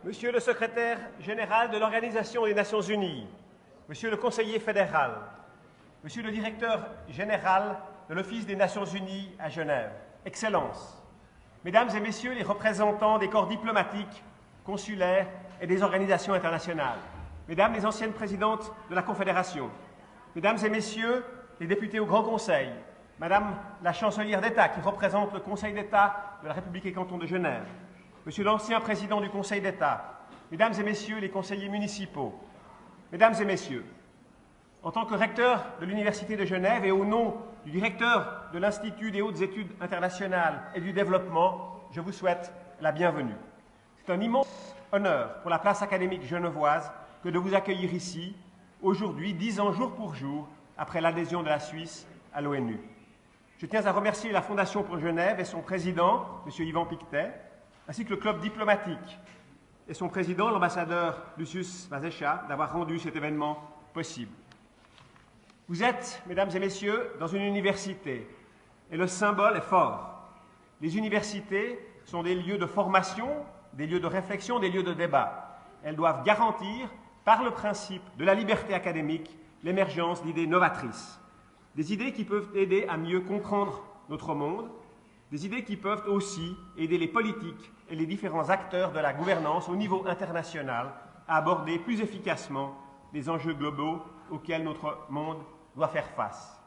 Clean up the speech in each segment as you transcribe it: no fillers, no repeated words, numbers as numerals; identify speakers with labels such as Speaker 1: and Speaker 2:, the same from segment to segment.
Speaker 1: Monsieur le secrétaire général de l'Organisation des Nations Unies, Monsieur le conseiller fédéral, Monsieur le directeur général de l'Office des Nations Unies à Genève, Excellences, Mesdames et Messieurs les représentants des corps diplomatiques, consulaires et des organisations internationales, Mesdames les anciennes présidentes de la Confédération, Mesdames et Messieurs les députés au Grand Conseil, Madame la chancelière d'État qui représente le Conseil d'État de la République et canton de Genève, Monsieur l'ancien président du Conseil d'État, Mesdames et Messieurs les conseillers municipaux, Mesdames et Messieurs, en tant que recteur de l'Université de Genève et au nom du directeur de l'Institut des hautes études internationales et du développement, je vous souhaite la bienvenue. C'est un immense honneur pour la place académique genevoise que de vous accueillir ici, aujourd'hui, 10 ans jour pour jour, après l'adhésion de la Suisse à l'ONU. Je tiens à remercier la Fondation pour Genève et son président, M. Yvan Pictet, ainsi que le club diplomatique et son président, l'ambassadeur Lucius Mazécha, d'avoir rendu cet événement possible. Vous êtes, mesdames et messieurs, dans une université, et le symbole est fort. Les universités sont des lieux de formation, des lieux de réflexion, des lieux de débat. Elles doivent garantir, par le principe de la liberté académique, l'émergence d'idées novatrices. Des idées qui peuvent aider à mieux comprendre notre monde, des idées qui peuvent aussi aider les politiques et les différents acteurs de la gouvernance au niveau international à aborder plus efficacement les enjeux globaux auxquels notre monde doit faire face.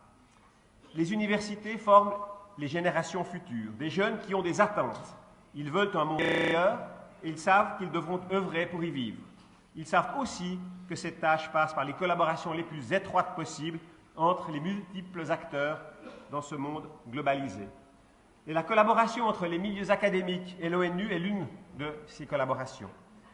Speaker 1: Les universités forment les générations futures, des jeunes qui ont des attentes. Ils veulent un monde meilleur et ils savent qu'ils devront œuvrer pour y vivre. Ils savent aussi que cette tâche passe par les collaborations les plus étroites possibles entre les multiples acteurs dans ce monde globalisé. Et la collaboration entre les milieux académiques et l'ONU est l'une de ces collaborations.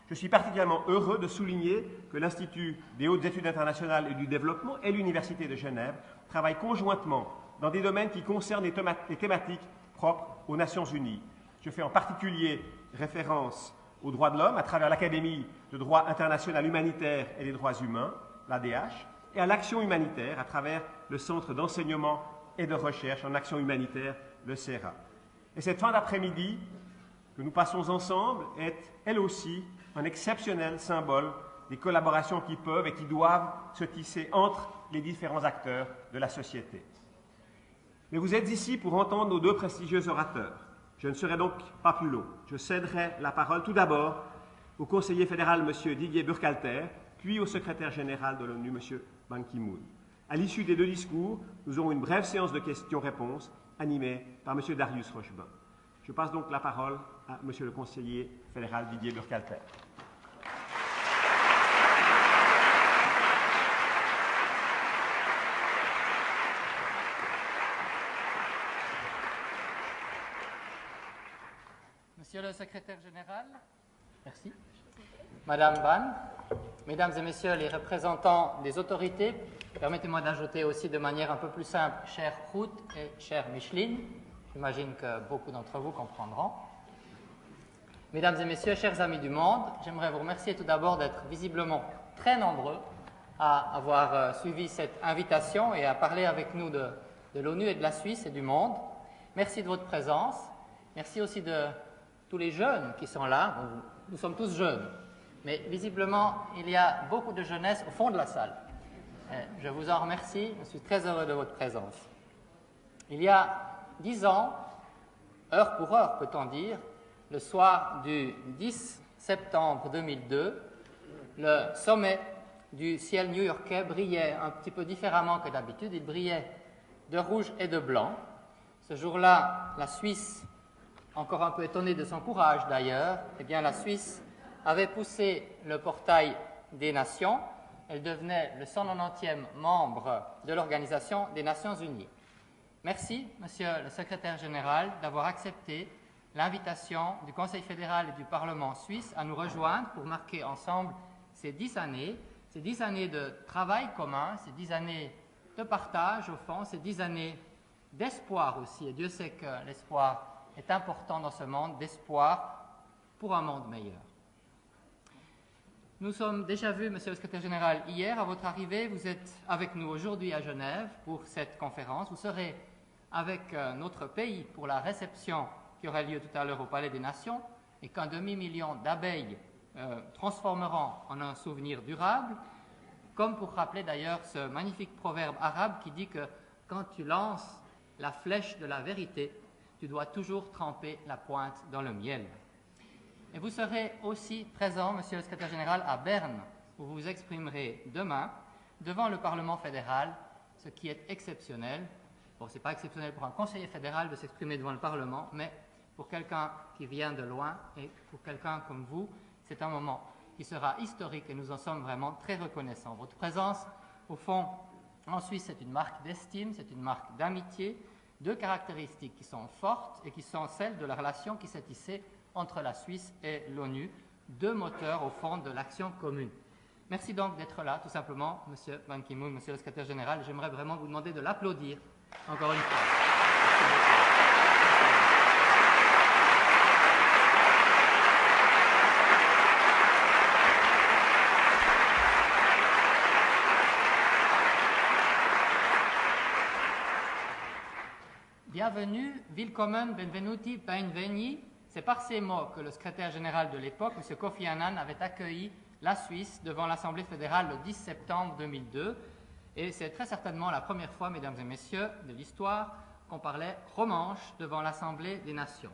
Speaker 1: Je suis particulièrement heureux de souligner que l'Institut des hautes études internationales et du développement et l'Université de Genève travaillent conjointement dans des domaines qui concernent les thématiques propres aux Nations Unies. Je fais en particulier référence aux droits de l'homme à travers l'Académie de droit international humanitaire et des droits humains, l'ADH, et à l'action humanitaire à travers le Centre d'enseignement et de recherche en action humanitaire, le CERA. Et cette fin d'après-midi que nous passons ensemble est, elle aussi, un exceptionnel symbole des collaborations qui peuvent et qui doivent se tisser entre les différents acteurs de la société. Mais vous êtes ici pour entendre nos deux prestigieux orateurs. Je ne serai donc pas plus long. Je céderai la parole tout d'abord au conseiller fédéral M. Didier Burkhalter, puis au secrétaire général de l'ONU, M. Ban Ki-moon. À l'issue des deux discours, nous aurons une brève séance de questions-réponses animée par M. Darius Rochebin. Je passe donc la parole à M. le conseiller fédéral Didier Burkhalter.
Speaker 2: Monsieur le secrétaire général, merci. Madame Ban, Mesdames et Messieurs les représentants des autorités, permettez-moi d'ajouter aussi de manière un peu plus simple, chère Ruth et chère Micheline, j'imagine que beaucoup d'entre vous comprendront. Mesdames et Messieurs, chers amis du monde, j'aimerais vous remercier tout d'abord d'être visiblement très nombreux à avoir suivi cette invitation et à parler avec nous de l'ONU et de la Suisse et du monde. Merci de votre présence, merci aussi de tous les jeunes qui sont là. Nous sommes tous jeunes, mais visiblement, il y a beaucoup de jeunesse au fond de la salle. Je vous en remercie, je suis très heureux de votre présence. Il y a 10 ans, heure pour heure peut-on dire, le soir du 10 septembre 2002, le sommet du ciel new-yorkais brillait un petit peu différemment que d'habitude. Il brillait de rouge et de blanc. Ce jour-là, la Suisse, encore un peu étonnée de son courage d'ailleurs, eh bien la Suisse avait poussé le portail des Nations. Elle devenait le 190e membre de l'Organisation des Nations Unies. Merci, Monsieur le Secrétaire général, d'avoir accepté l'invitation du Conseil fédéral et du Parlement suisse à nous rejoindre pour marquer ensemble ces 10 années de travail commun, ces 10 années de partage au fond, ces 10 années d'espoir aussi. Et Dieu sait que l'espoir est important dans ce monde, d'espoir pour un monde meilleur. Nous sommes déjà vus, Monsieur le Secrétaire général, hier à votre arrivée. Vous êtes avec nous aujourd'hui à Genève pour cette conférence. Vous serez avec notre pays pour la réception qui aura lieu tout à l'heure au Palais des Nations et qu'un demi-million d'abeilles transformeront en un souvenir durable, comme pour rappeler d'ailleurs ce magnifique proverbe arabe qui dit que quand tu lances la flèche de la vérité, tu dois toujours tremper la pointe dans le miel. Et vous serez aussi présent, Monsieur le Secrétaire général, à Berne, où vous vous exprimerez demain devant le Parlement fédéral, ce qui est exceptionnel. Bon, ce n'est pas exceptionnel pour un conseiller fédéral de s'exprimer devant le Parlement, mais pour quelqu'un qui vient de loin et pour quelqu'un comme vous, c'est un moment qui sera historique et nous en sommes vraiment très reconnaissants. Votre présence, au fond, en Suisse, c'est une marque d'estime, c'est une marque d'amitié, deux caractéristiques qui sont fortes et qui sont celles de la relation qui s'est tissée entre la Suisse et l'ONU, deux moteurs au fond de l'action commune. Merci donc d'être là, tout simplement, Monsieur Ban Ki-moon, Monsieur le Secrétaire général. J'aimerais vraiment vous demander de l'applaudir encore une fois. Bienvenue, willkommen, benvenuti, benveni. C'est par ces mots que le secrétaire général de l'époque, M. Kofi Annan, avait accueilli la Suisse devant l'Assemblée fédérale le 10 septembre 2002. Et c'est très certainement la première fois, mesdames et messieurs, de l'histoire qu'on parlait romanche devant l'Assemblée des Nations.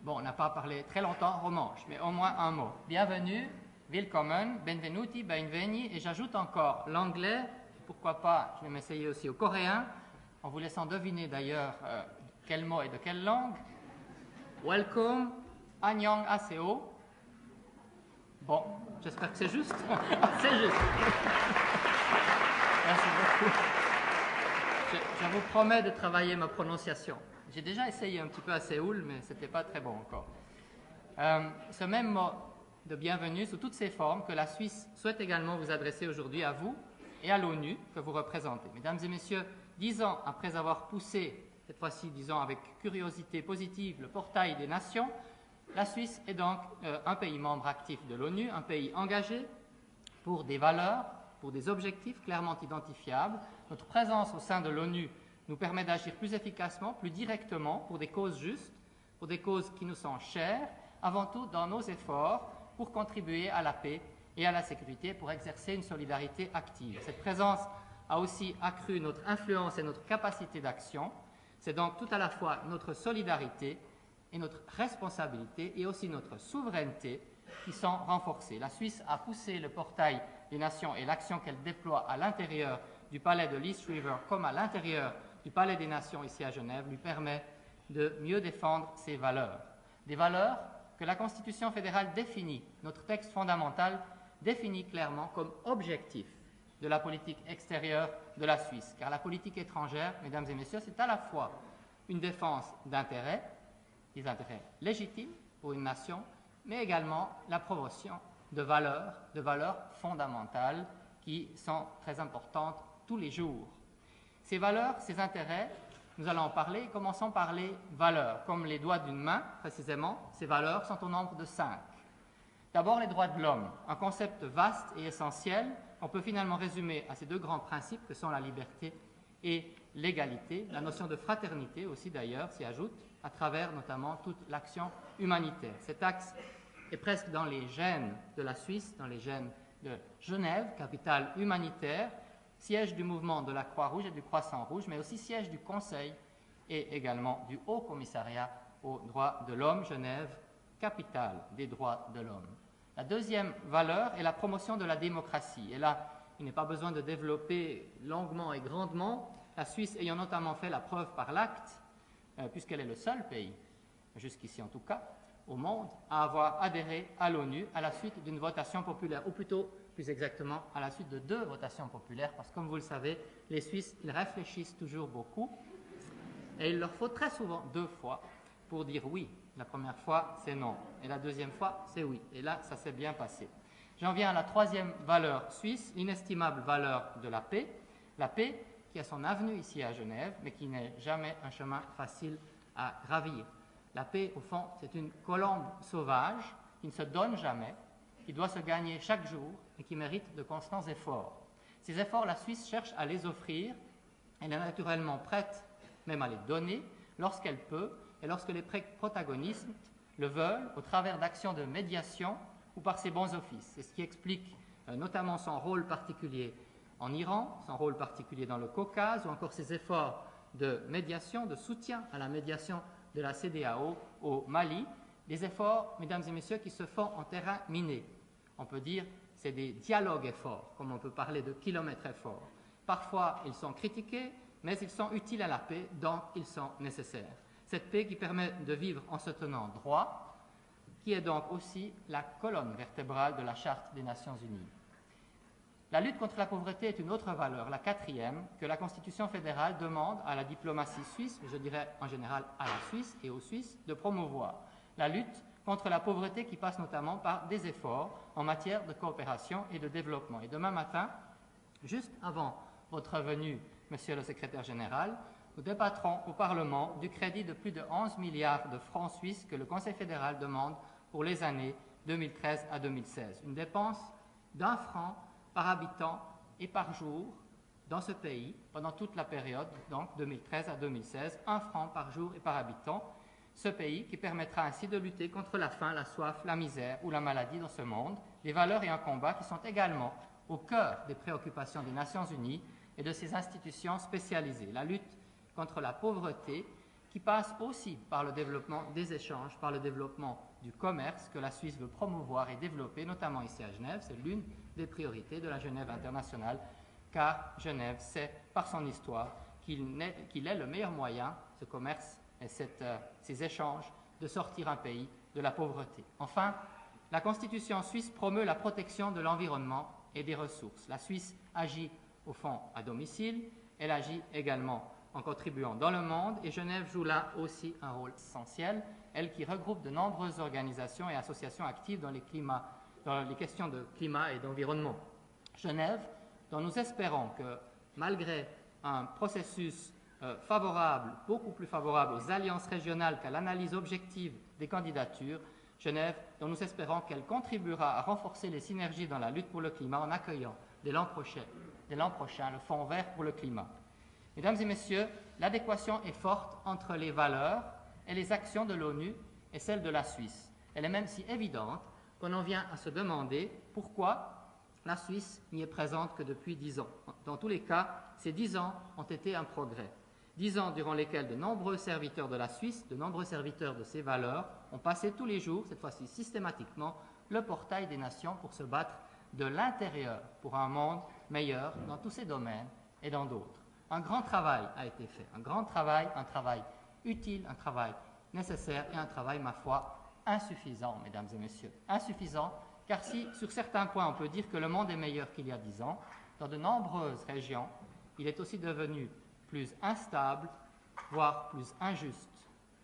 Speaker 2: Bon, on n'a pas parlé très longtemps romanche, mais au moins un mot. Bienvenue, willkommen, benvenuti, benveni. Et j'ajoute encore l'anglais, pourquoi pas, je vais m'essayer aussi au coréen, en vous laissant deviner d'ailleurs quel mot et de quelle langue. Welcome, annyeonghaseyo. Bon, j'espère que c'est juste. C'est juste. Merci beaucoup. Je vous promets de travailler ma prononciation. J'ai déjà essayé un petit peu à Séoul, mais ce n'était pas très bon encore. Ce même mot de bienvenue, sous toutes ses formes, que la Suisse souhaite également vous adresser aujourd'hui à vous et à l'ONU que vous représentez. Mesdames et messieurs, 10 ans après avoir poussé, cette fois-ci, disons avec curiosité positive, le portail des nations, la Suisse est donc un pays membre actif de l'ONU, un pays engagé pour des valeurs, pour des objectifs clairement identifiables. Notre présence au sein de l'ONU nous permet d'agir plus efficacement, plus directement, pour des causes justes, pour des causes qui nous sont chères, avant tout dans nos efforts pour contribuer à la paix et à la sécurité, pour exercer une solidarité active. Cette présence a aussi accru notre influence et notre capacité d'action. C'est donc tout à la fois notre solidarité et notre responsabilité et aussi notre souveraineté qui sont renforcées. La Suisse a poussé le portail des nations et l'action qu'elle déploie à l'intérieur du palais de l'East River comme à l'intérieur du palais des nations ici à Genève lui permet de mieux défendre ses valeurs. Des valeurs que la Constitution fédérale définit, notre texte fondamental définit clairement comme objectif de la politique extérieure de la Suisse. Car la politique étrangère, mesdames et messieurs, c'est à la fois une défense d'intérêts, des intérêts légitimes pour une nation, mais également la promotion de valeurs fondamentales qui sont très importantes tous les jours. Ces valeurs, ces intérêts, nous allons en parler. Commençons par les valeurs. Comme les doigts d'une main, précisément, ces valeurs sont au nombre de 5. D'abord, les droits de l'homme, un concept vaste et essentiel qu'on peut finalement résumer à ces deux grands principes que sont la liberté et l'égalité. La notion de fraternité aussi d'ailleurs s'y ajoute à travers notamment toute l'action humanitaire. Cet axe est presque dans les gènes de la Suisse, dans les gènes de Genève, capitale humanitaire, siège du mouvement de la Croix-Rouge et du Croissant-Rouge, mais aussi siège du Conseil et également du Haut Commissariat aux droits de l'homme, Genève, capitale des droits de l'homme. La deuxième valeur est la promotion de la démocratie. Et là, il n'est pas besoin de développer longuement et grandement, la Suisse ayant notamment fait la preuve par l'acte, puisqu'elle est le seul pays, jusqu'ici en tout cas, au monde, à avoir adhéré à l'ONU à la suite d'une votation populaire, ou plutôt, plus exactement, à la suite de 2 votations populaires, parce que comme vous le savez, les Suisses, ils réfléchissent toujours beaucoup, et il leur faut très souvent 2 fois pour dire oui. La première fois, c'est non, et la deuxième fois, c'est oui. Et là, ça s'est bien passé. J'en viens à la troisième valeur suisse, l'inestimable valeur de la paix qui a son avenue ici à Genève, mais qui n'est jamais un chemin facile à gravir. La paix, au fond, c'est une colombe sauvage qui ne se donne jamais, qui doit se gagner chaque jour et qui mérite de constants efforts. Ces efforts, la Suisse cherche à les offrir. Elle est naturellement prête même à les donner lorsqu'elle peut et lorsque les protagonistes le veulent au travers d'actions de médiation ou par ses bons offices. C'est ce qui explique notamment son rôle particulier en Iran, son rôle particulier dans le Caucase, ou encore ses efforts de médiation, de soutien à la médiation de la CEDEAO au Mali, des efforts, mesdames et messieurs, qui se font en terrain miné. On peut dire c'est des dialogues efforts, comme on peut parler de kilomètres efforts. Parfois, ils sont critiqués, mais ils sont utiles à la paix, donc ils sont nécessaires. Cette paix qui permet de vivre en se tenant droit, qui est donc aussi la colonne vertébrale de la Charte des Nations Unies. La lutte contre la pauvreté est une autre valeur, la quatrième, que la Constitution fédérale demande à la diplomatie suisse, mais je dirais en général à la Suisse et aux Suisses, de promouvoir. La lutte contre la pauvreté qui passe notamment par des efforts en matière de coopération et de développement. Et demain matin, juste avant votre venue, Monsieur le Secrétaire général, nous débattrons au Parlement du crédit de plus de 11 milliards de francs suisses que le Conseil fédéral demande pour les années 2013 à 2016. Une dépense d'1 franc par habitant et par jour dans ce pays pendant toute la période, donc 2013 à 2016, 1 franc par jour et par habitant. Ce pays qui permettra ainsi de lutter contre la faim, la soif, la misère ou la maladie dans ce monde, des valeurs et un combat qui sont également au cœur des préoccupations des Nations Unies et de ses institutions spécialisées. La lutte contre la pauvreté qui passe aussi par le développement des échanges, par le développement du commerce que la Suisse veut promouvoir et développer, notamment ici à Genève. C'est l'une des priorités de la Genève internationale, car Genève sait, par son histoire, qu'il est le meilleur moyen, ce commerce et ces échanges, de sortir un pays de la pauvreté. Enfin, la Constitution suisse promeut la protection de l'environnement et des ressources. La Suisse agit au fond à domicile, elle agit également en contribuant dans le monde, et Genève joue là aussi un rôle essentiel, elle qui regroupe de nombreuses organisations et associations actives dans les questions de climat et d'environnement. Genève, dont nous espérons que malgré un processus favorable, beaucoup plus favorable aux alliances régionales qu'à l'analyse objective des candidatures, Genève, dont nous espérons qu'elle contribuera à renforcer les synergies dans la lutte pour le climat en accueillant dès l'an prochain le Fonds vert pour le climat. Mesdames et messieurs, l'adéquation est forte entre les valeurs et les actions de l'ONU et celles de la Suisse. Elle est même si évidente qu'on en vient à se demander pourquoi la Suisse n'y est présente que depuis 10 ans. Dans tous les cas, ces 10 ans ont été un progrès. 10 ans durant lesquels de nombreux serviteurs de la Suisse, de nombreux serviteurs de ses valeurs, ont passé tous les jours, cette fois-ci systématiquement, le portail des nations pour se battre de l'intérieur pour un monde meilleur dans tous ces domaines et dans d'autres. Un grand travail a été fait, un travail utile, un travail nécessaire et un travail, ma foi, insuffisant, mesdames et messieurs. Insuffisant, car si, sur certains points, on peut dire que le monde est meilleur qu'il y a 10 ans, dans de nombreuses régions, il est aussi devenu plus instable, voire plus injuste,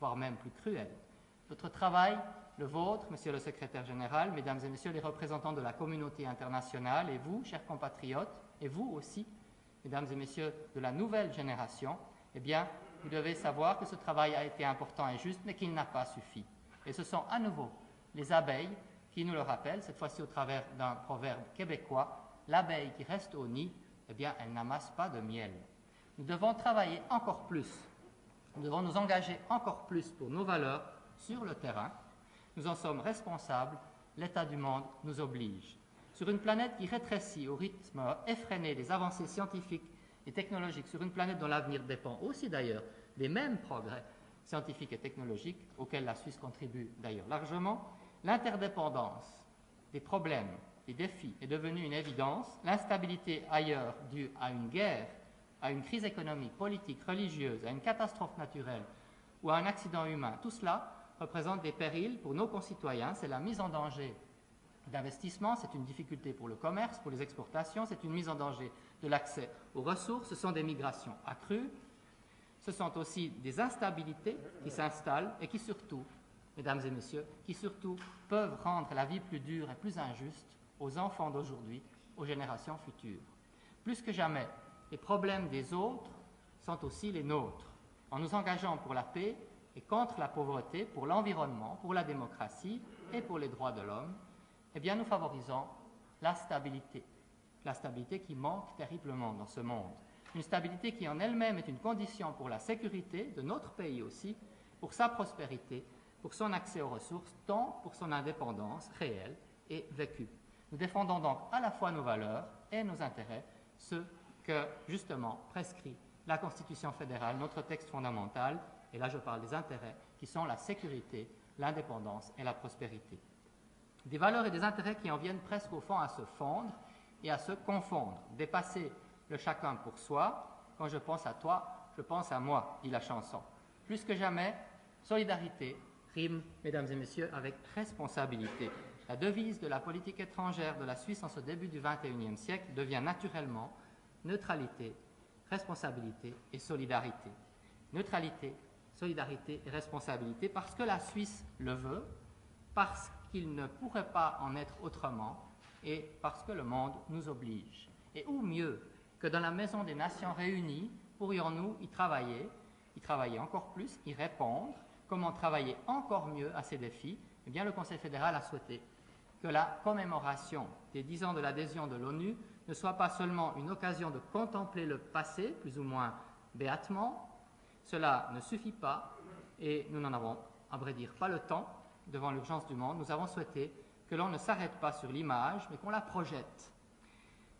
Speaker 2: voire même plus cruel. Notre travail, le vôtre, Monsieur le Secrétaire général, Mesdames et Messieurs les représentants de la communauté internationale, et vous, chers compatriotes, et vous aussi, Mesdames et Messieurs de la nouvelle génération, eh bien, vous devez savoir que ce travail a été important et juste, mais qu'il n'a pas suffi. Et ce sont à nouveau les abeilles qui nous le rappellent, cette fois-ci au travers d'un proverbe québécois, l'abeille qui reste au nid, eh bien, elle n'amasse pas de miel. Nous devons travailler encore plus, nous devons nous engager encore plus pour nos valeurs sur le terrain. Nous en sommes responsables, l'état du monde nous oblige. Sur une planète qui rétrécit au rythme effréné des avancées scientifiques et technologiques, sur une planète dont l'avenir dépend aussi d'ailleurs des mêmes progrès scientifiques et technologiques auxquels la Suisse contribue d'ailleurs largement, l'interdépendance des problèmes, des défis est devenue une évidence. L'instabilité ailleurs due à une guerre, à une crise économique, politique, religieuse, à une catastrophe naturelle ou à un accident humain, tout cela représente des périls pour nos concitoyens. C'est la mise en danger d'investissement, c'est une difficulté pour le commerce, pour les exportations, c'est une mise en danger de l'accès aux ressources, ce sont des migrations accrues, ce sont aussi des instabilités qui s'installent et qui surtout, mesdames et messieurs, qui surtout peuvent rendre la vie plus dure et plus injuste aux enfants d'aujourd'hui, aux générations futures. Plus que jamais, les problèmes des autres sont aussi les nôtres. En nous engageant pour la paix et contre la pauvreté, pour l'environnement, pour la démocratie et pour les droits de l'homme, eh bien, nous favorisons la stabilité qui manque terriblement dans ce monde. Une stabilité qui en elle-même est une condition pour la sécurité de notre pays aussi, pour sa prospérité, pour son accès aux ressources, tant pour son indépendance réelle et vécue. Nous défendons donc à la fois nos valeurs et nos intérêts, ce que justement prescrit la Constitution fédérale, notre texte fondamental, et là je parle des intérêts, qui sont la sécurité, l'indépendance et la prospérité. Des valeurs et des intérêts qui en viennent presque au fond à se fondre et à se confondre, dépasser le chacun pour soi. Quand je pense à toi, je pense à moi, dit la chanson. Plus que jamais, solidarité rime, mesdames et messieurs, avec responsabilité. La devise de la politique étrangère de la Suisse en ce début du XXIe siècle devient naturellement neutralité, responsabilité et solidarité. Neutralité, solidarité et responsabilité parce que la Suisse le veut, parce qu'il ne pourrait pas en être autrement et parce que le monde nous oblige. Et où mieux que dans la Maison des Nations Réunies pourrions-nous y travailler encore plus, y répondre, comment travailler encore mieux à ces défis? Eh bien, le Conseil fédéral a souhaité que la commémoration des 10 ans de l'adhésion de l'ONU ne soit pas seulement une occasion de contempler le passé, plus ou moins béatement. Cela ne suffit pas et nous n'en avons, à vrai dire, pas le temps devant l'urgence du monde. Nous avons souhaité que l'on ne s'arrête pas sur l'image, mais qu'on la projette.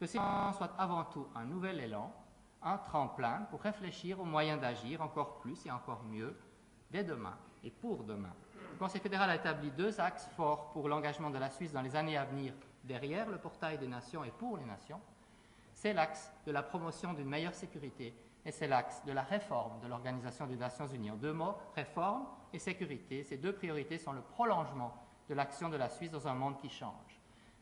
Speaker 2: Que ces moments soient avant tout un nouvel élan, un tremplin pour réfléchir aux moyens d'agir encore plus et encore mieux dès demain et pour demain. Le Conseil fédéral a établi 2 axes forts pour l'engagement de la Suisse dans les années à venir derrière le portail des nations et pour les nations. C'est l'axe de la promotion d'une meilleure sécurité et c'est l'axe de la réforme de l'Organisation des Nations Unies. En 2 mots, réforme et sécurité, ces 2 priorités sont le prolongement de l'action de la Suisse dans un monde qui change.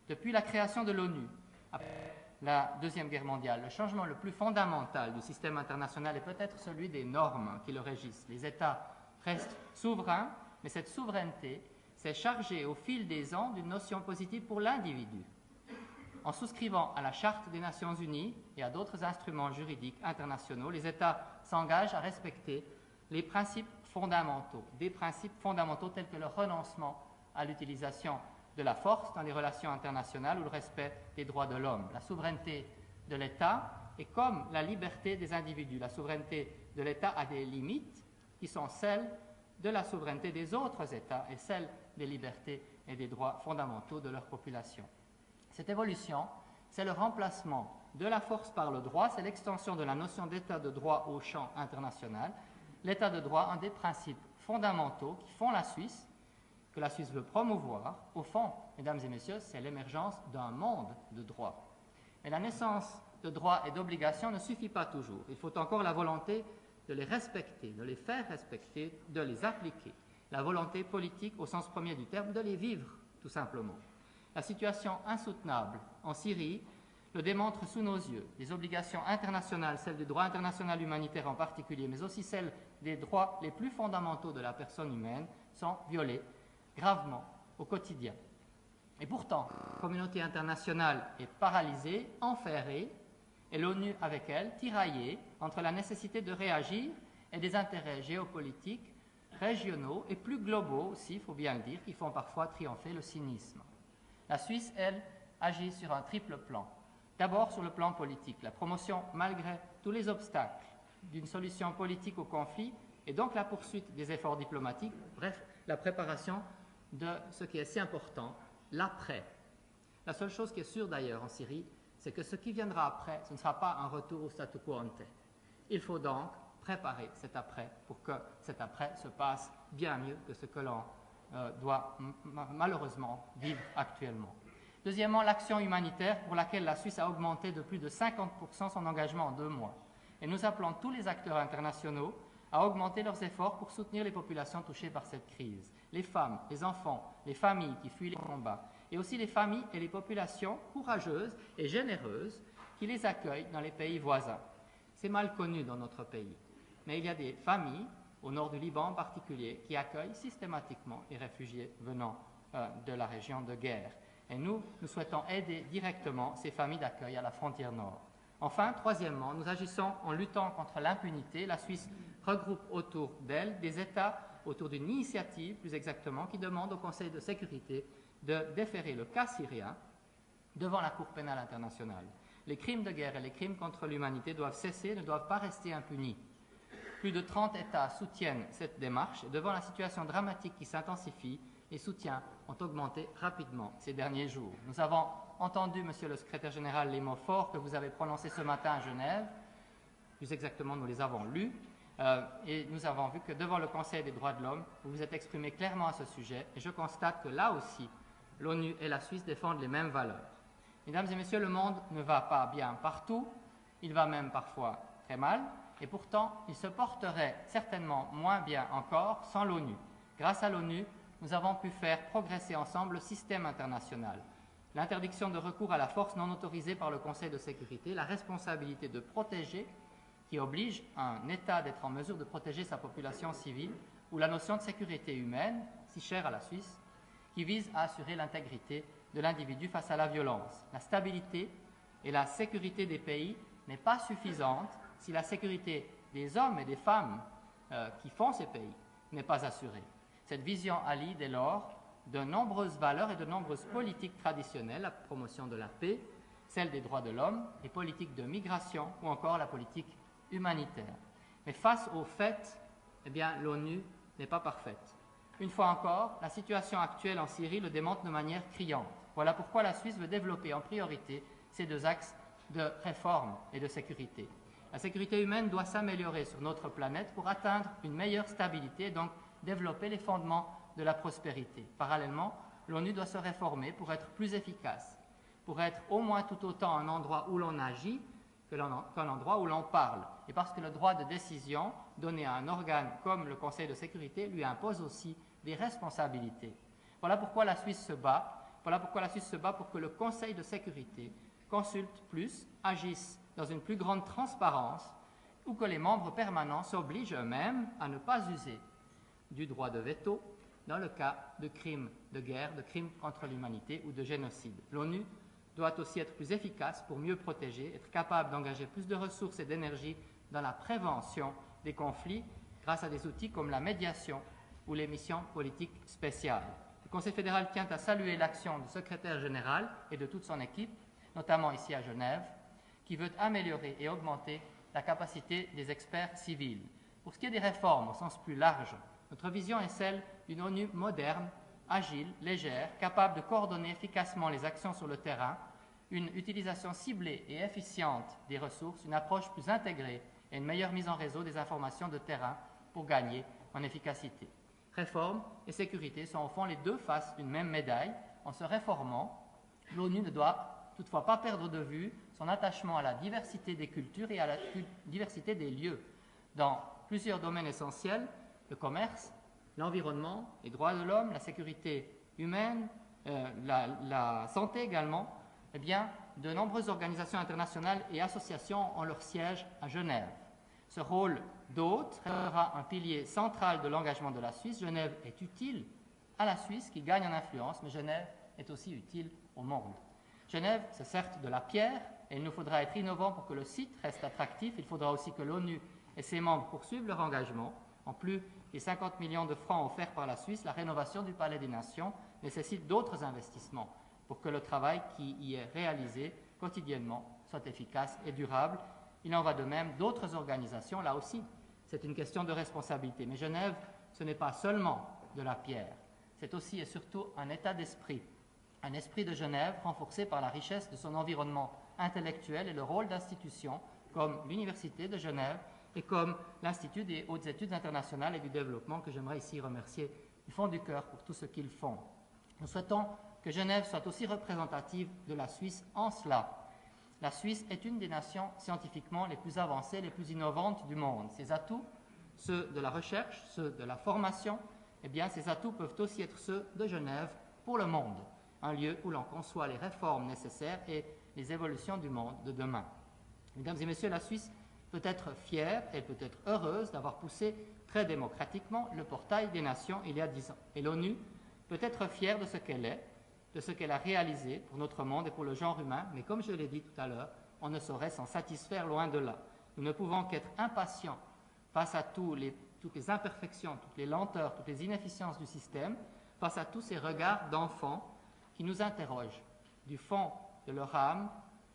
Speaker 2: Depuis la création de l'ONU, après la Deuxième Guerre mondiale, le changement le plus fondamental du système international est peut-être celui des normes qui le régissent. Les États restent souverains, mais cette souveraineté s'est chargée au fil des ans d'une notion positive pour l'individu. En souscrivant à la Charte des Nations Unies et à d'autres instruments juridiques internationaux, les États s'engagent à respecter les principes fondamentaux, des principes fondamentaux tels que le renoncement à l'utilisation de la force dans les relations internationales ou le respect des droits de l'homme. La souveraineté de l'État est comme la liberté des individus. La souveraineté de l'État a des limites qui sont celles de la souveraineté des autres États et celles des libertés et des droits fondamentaux de leur population. Cette évolution, c'est le remplacement de la force par le droit, c'est l'extension de la notion d'État de droit au champ international. L'État de droit, un des principes fondamentaux qui font la Suisse, que la Suisse veut promouvoir, au fond, mesdames et messieurs, c'est l'émergence d'un monde de droit. Mais la naissance de droits et d'obligations ne suffit pas toujours. Il faut encore la volonté de les respecter, de les faire respecter, de les appliquer. La volonté politique au sens premier du terme, de les vivre, tout simplement. La situation insoutenable en Syrie le démontre sous nos yeux. Les obligations internationales, celles du droit international humanitaire en particulier, mais aussi celles des droits les plus fondamentaux de la personne humaine, sont violées gravement au quotidien. Et pourtant, la communauté internationale est paralysée, enferrée, et l'ONU avec elle, tiraillée entre la nécessité de réagir et des intérêts géopolitiques, régionaux et plus globaux aussi, il faut bien le dire, qui font parfois triompher le cynisme. La Suisse, elle, agit sur un triple plan. D'abord sur le plan politique, la promotion, malgré tous les obstacles, d'une solution politique au conflit et donc la poursuite des efforts diplomatiques, bref, la préparation de ce qui est si important, l'après. La seule chose qui est sûre d'ailleurs en Syrie, c'est que ce qui viendra après, ce ne sera pas un retour au statu quo ante. Il faut donc préparer cet après pour que cet après se passe bien mieux que ce que l'on doit malheureusement vivre actuellement. Deuxièmement, l'action humanitaire pour laquelle la Suisse a augmenté de plus de 50% son engagement en 2 mois. Et nous appelons tous les acteurs internationaux à augmenter leurs efforts pour soutenir les populations touchées par cette crise. Les femmes, les enfants, les familles qui fuient les combats, et aussi les familles et les populations courageuses et généreuses qui les accueillent dans les pays voisins. C'est mal connu dans notre pays, mais il y a des familles, au nord du Liban en particulier, qui accueillent systématiquement les réfugiés venant de la région de guerre. Et nous souhaitons aider directement ces familles d'accueil à la frontière nord. Enfin, troisièmement, nous agissons en luttant contre l'impunité. La Suisse regroupe autour d'elle des États, autour d'une initiative plus exactement, qui demande au Conseil de sécurité de déférer le cas syrien devant la Cour pénale internationale. Les crimes de guerre et les crimes contre l'humanité doivent cesser, ne doivent pas rester impunis. Plus de 30 États soutiennent cette démarche et devant la situation dramatique qui s'intensifie, les soutiens ont augmenté rapidement ces derniers jours. Nous avons entendu, Monsieur le Secrétaire général, les mots forts que vous avez prononcés ce matin à Genève. Plus exactement, nous les avons lus. Et nous avons vu que devant le Conseil des droits de l'homme, vous vous êtes exprimé clairement à ce sujet. Et je constate que là aussi, l'ONU et la Suisse défendent les mêmes valeurs. Mesdames et messieurs, le monde ne va pas bien partout. Il va même parfois très mal. Et pourtant, il se porterait certainement moins bien encore sans l'ONU. Grâce à l'ONU, nous avons pu faire progresser ensemble le système international. L'interdiction de recours à la force non autorisée par le Conseil de sécurité, la responsabilité de protéger, qui oblige un État d'être en mesure de protéger sa population civile, ou la notion de sécurité humaine, si chère à la Suisse, qui vise à assurer l'intégrité de l'individu face à la violence. La stabilité et la sécurité des pays n'est pas suffisante si la sécurité des hommes et des femmes qui font ces pays n'est pas assurée. Cette vision allie dès lors de nombreuses valeurs et de nombreuses politiques traditionnelles, la promotion de la paix, celle des droits de l'homme, les politiques de migration ou encore la politique humanitaire. Mais face aux faits, eh bien, l'ONU n'est pas parfaite. Une fois encore, la situation actuelle en Syrie le démontre de manière criante. Voilà pourquoi la Suisse veut développer en priorité ces deux axes de réforme et de sécurité. La sécurité humaine doit s'améliorer sur notre planète pour atteindre une meilleure stabilité et donc développer les fondements de la prospérité. Parallèlement, l'ONU doit se réformer pour être plus efficace, pour être au moins tout autant un endroit où l'on agit qu'un endroit où l'on parle. Et parce que le droit de décision donné à un organe comme le Conseil de sécurité lui impose aussi des responsabilités. Voilà pourquoi la Suisse se bat. Voilà pourquoi la Suisse se bat pour que le Conseil de sécurité consulte plus, agisse dans une plus grande transparence, ou que les membres permanents s'obligent eux-mêmes à ne pas user du droit de veto dans le cas de crimes de guerre, de crimes contre l'humanité ou de génocide. L'ONU doit aussi être plus efficace pour mieux protéger, être capable d'engager plus de ressources et d'énergie dans la prévention des conflits grâce à des outils comme la médiation ou les missions politiques spéciales. Le Conseil fédéral tient à saluer l'action du secrétaire général et de toute son équipe, notamment ici à Genève, qui veut améliorer et augmenter la capacité des experts civils. Pour ce qui est des réformes au sens plus large, notre vision est celle d'une ONU moderne, agile, légère, capable de coordonner efficacement les actions sur le terrain, une utilisation ciblée et efficiente des ressources, une approche plus intégrée et une meilleure mise en réseau des informations de terrain pour gagner en efficacité. Réforme et sécurité sont au fond les deux faces d'une même médaille. En se réformant, l'ONU ne doit toutefois pas perdre de vue son attachement à la diversité des cultures et à la diversité des lieux. Dans plusieurs domaines essentiels, le commerce, l'environnement, les droits de l'homme, la sécurité humaine, la santé également, eh bien, de nombreuses organisations internationales et associations ont leur siège à Genève. Ce rôle d'hôte restera un pilier central de l'engagement de la Suisse. Genève est utile à la Suisse qui gagne en influence, mais Genève est aussi utile au monde. Genève, c'est certes de la pierre, et il nous faudra être innovants pour que le site reste attractif. Il faudra aussi que l'ONU et ses membres poursuivent leur engagement. En plus des 50 millions de francs offerts par la Suisse, la rénovation du Palais des Nations nécessite d'autres investissements pour que le travail qui y est réalisé quotidiennement soit efficace et durable. Il en va de même d'autres organisations. Là aussi, c'est une question de responsabilité. Mais Genève, ce n'est pas seulement de la pierre. C'est aussi et surtout un état d'esprit. Un esprit de Genève renforcé par la richesse de son environnement intellectuel et le rôle d'institutions comme l'Université de Genève et comme l'Institut des hautes études internationales et du développement, que j'aimerais ici remercier du fond du cœur pour tout ce qu'ils font. Nous souhaitons que Genève soit aussi représentative de la Suisse en cela. La Suisse est une des nations scientifiquement les plus avancées, les plus innovantes du monde. Ses atouts, ceux de la recherche, ceux de la formation, eh bien, ces atouts peuvent aussi être ceux de Genève pour le monde, un lieu où l'on conçoit les réformes nécessaires et les évolutions du monde de demain. Mesdames et messieurs, la Suisse peut être fière et peut être heureuse d'avoir poussé très démocratiquement le portail des nations il y a 10 ans. Et l'ONU peut être fière de ce qu'elle est, de ce qu'elle a réalisé pour notre monde et pour le genre humain, mais comme je l'ai dit tout à l'heure, on ne saurait s'en satisfaire loin de là. Nous ne pouvons qu'être impatients face à toutes les imperfections, toutes les lenteurs, toutes les inefficiences du système, face à tous ces regards d'enfants qui nous interrogent du fond de leur âme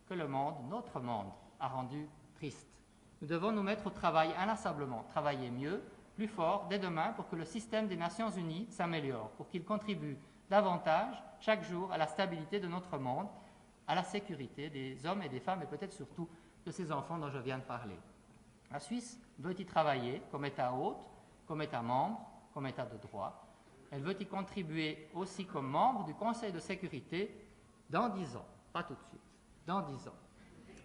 Speaker 2: que le monde, notre monde, a rendu triste. Nous devons nous mettre au travail inlassablement, travailler mieux, plus fort, dès demain, pour que le système des Nations Unies s'améliore, pour qu'il contribue davantage, chaque jour, à la stabilité de notre monde, à la sécurité des hommes et des femmes, et peut-être surtout de ces enfants dont je viens de parler. La Suisse veut y travailler comme État hôte, comme État membre, comme État de droit. Elle veut y contribuer aussi comme membre du Conseil de sécurité dans 10 ans, pas tout de suite, dans 10 ans.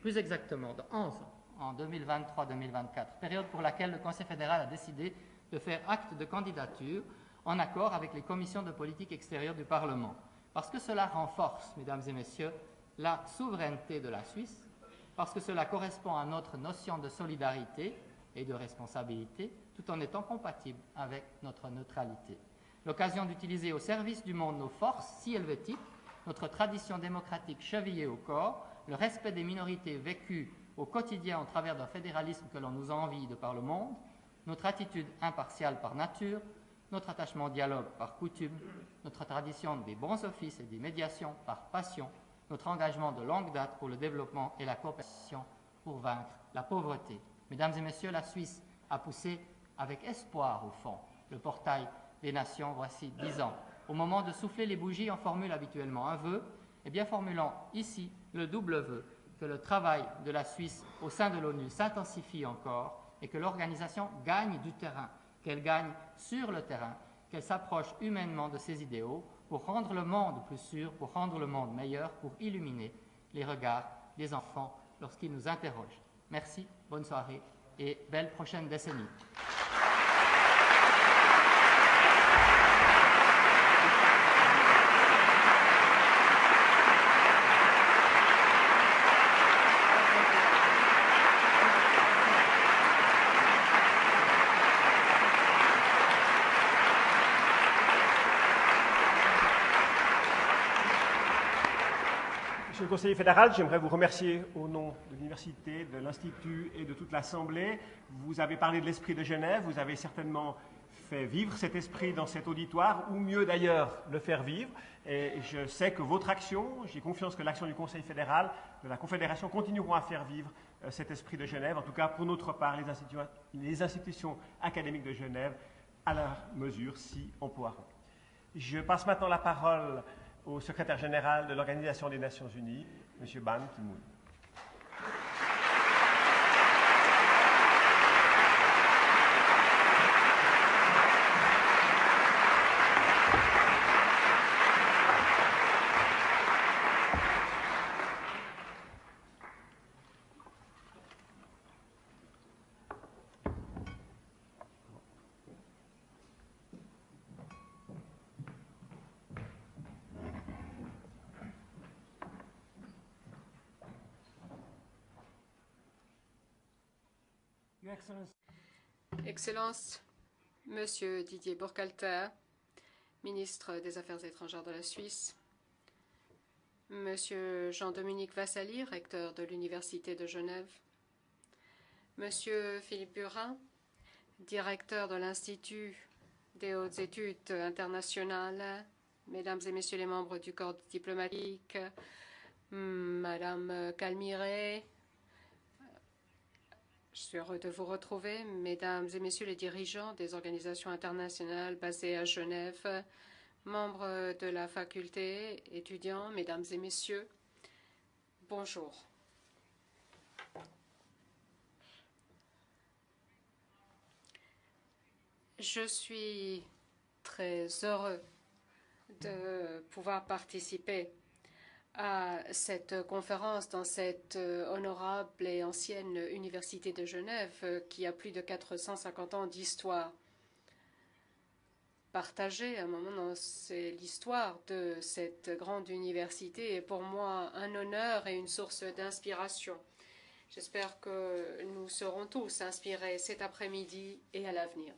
Speaker 2: Plus exactement, dans 11 ans, en 2023-2024, période pour laquelle le Conseil fédéral a décidé de faire acte de candidature en accord avec les commissions de politique extérieure du Parlement. Parce que cela renforce, mesdames et messieurs, la souveraineté de la Suisse, parce que cela correspond à notre notion de solidarité et de responsabilité, tout en étant compatible avec notre neutralité. L'occasion d'utiliser au service du monde nos forces si helvétiques, notre tradition démocratique chevillée au corps, le respect des minorités vécues au quotidien au travers d'un fédéralisme que l'on nous envie de par le monde, notre attitude impartiale par nature, notre attachement au dialogue par coutume, notre tradition des bons offices et des médiations par passion, notre engagement de longue date pour le développement et la coopération pour vaincre la pauvreté. Mesdames et messieurs, la Suisse a poussé avec espoir, au fond, le portail des nations voici 10 ans. Au moment de souffler les bougies, on formule habituellement un vœu, et bien formulons ici le double vœu, que le travail de la Suisse au sein de l'ONU s'intensifie encore et que l'organisation gagne du terrain, qu'elle gagne sur le terrain, qu'elle s'approche humainement de ses idéaux pour rendre le monde plus sûr, pour rendre le monde meilleur, pour illuminer les regards des enfants lorsqu'ils nous interrogent. Merci, bonne soirée et belle prochaine décennie.
Speaker 1: Monsieur le conseiller fédéral, j'aimerais vous remercier au nom de l'université, de l'Institut et de toute l'Assemblée. Vous avez parlé de l'esprit de Genève, vous avez certainement fait vivre cet esprit dans cet auditoire, ou mieux d'ailleurs, le faire vivre. Et je sais que votre action, j'ai confiance que l'action du Conseil fédéral, de la Confédération, continueront à faire vivre cet esprit de Genève. En tout cas, pour notre part, les institutions académiques de Genève, à leur mesure, si on pourra. Je passe maintenant la parole au secrétaire général de l'Organisation des Nations Unies, M. Ban Ki-moon.
Speaker 3: Excellences, Monsieur Didier Burkhalter, ministre des Affaires étrangères de la Suisse, Monsieur Jean-Dominique Vassali, recteur de l'Université de Genève, Monsieur Philippe Burin, directeur de l'Institut des hautes études internationales, Mesdames et Messieurs les membres du corps diplomatique, Madame Calmiré, je suis heureux de vous retrouver, Mesdames et Messieurs les dirigeants des organisations internationales basées à Genève, membres de la faculté, étudiants, Mesdames et Messieurs, bonjour. Je suis très heureux de pouvoir participer à cette conférence dans cette honorable et ancienne université de Genève qui a plus de 450 ans d'histoire. Partager un moment dans l'histoire de cette grande université est pour moi un honneur et une source d'inspiration. J'espère que nous serons tous inspirés cet après-midi et à l'avenir.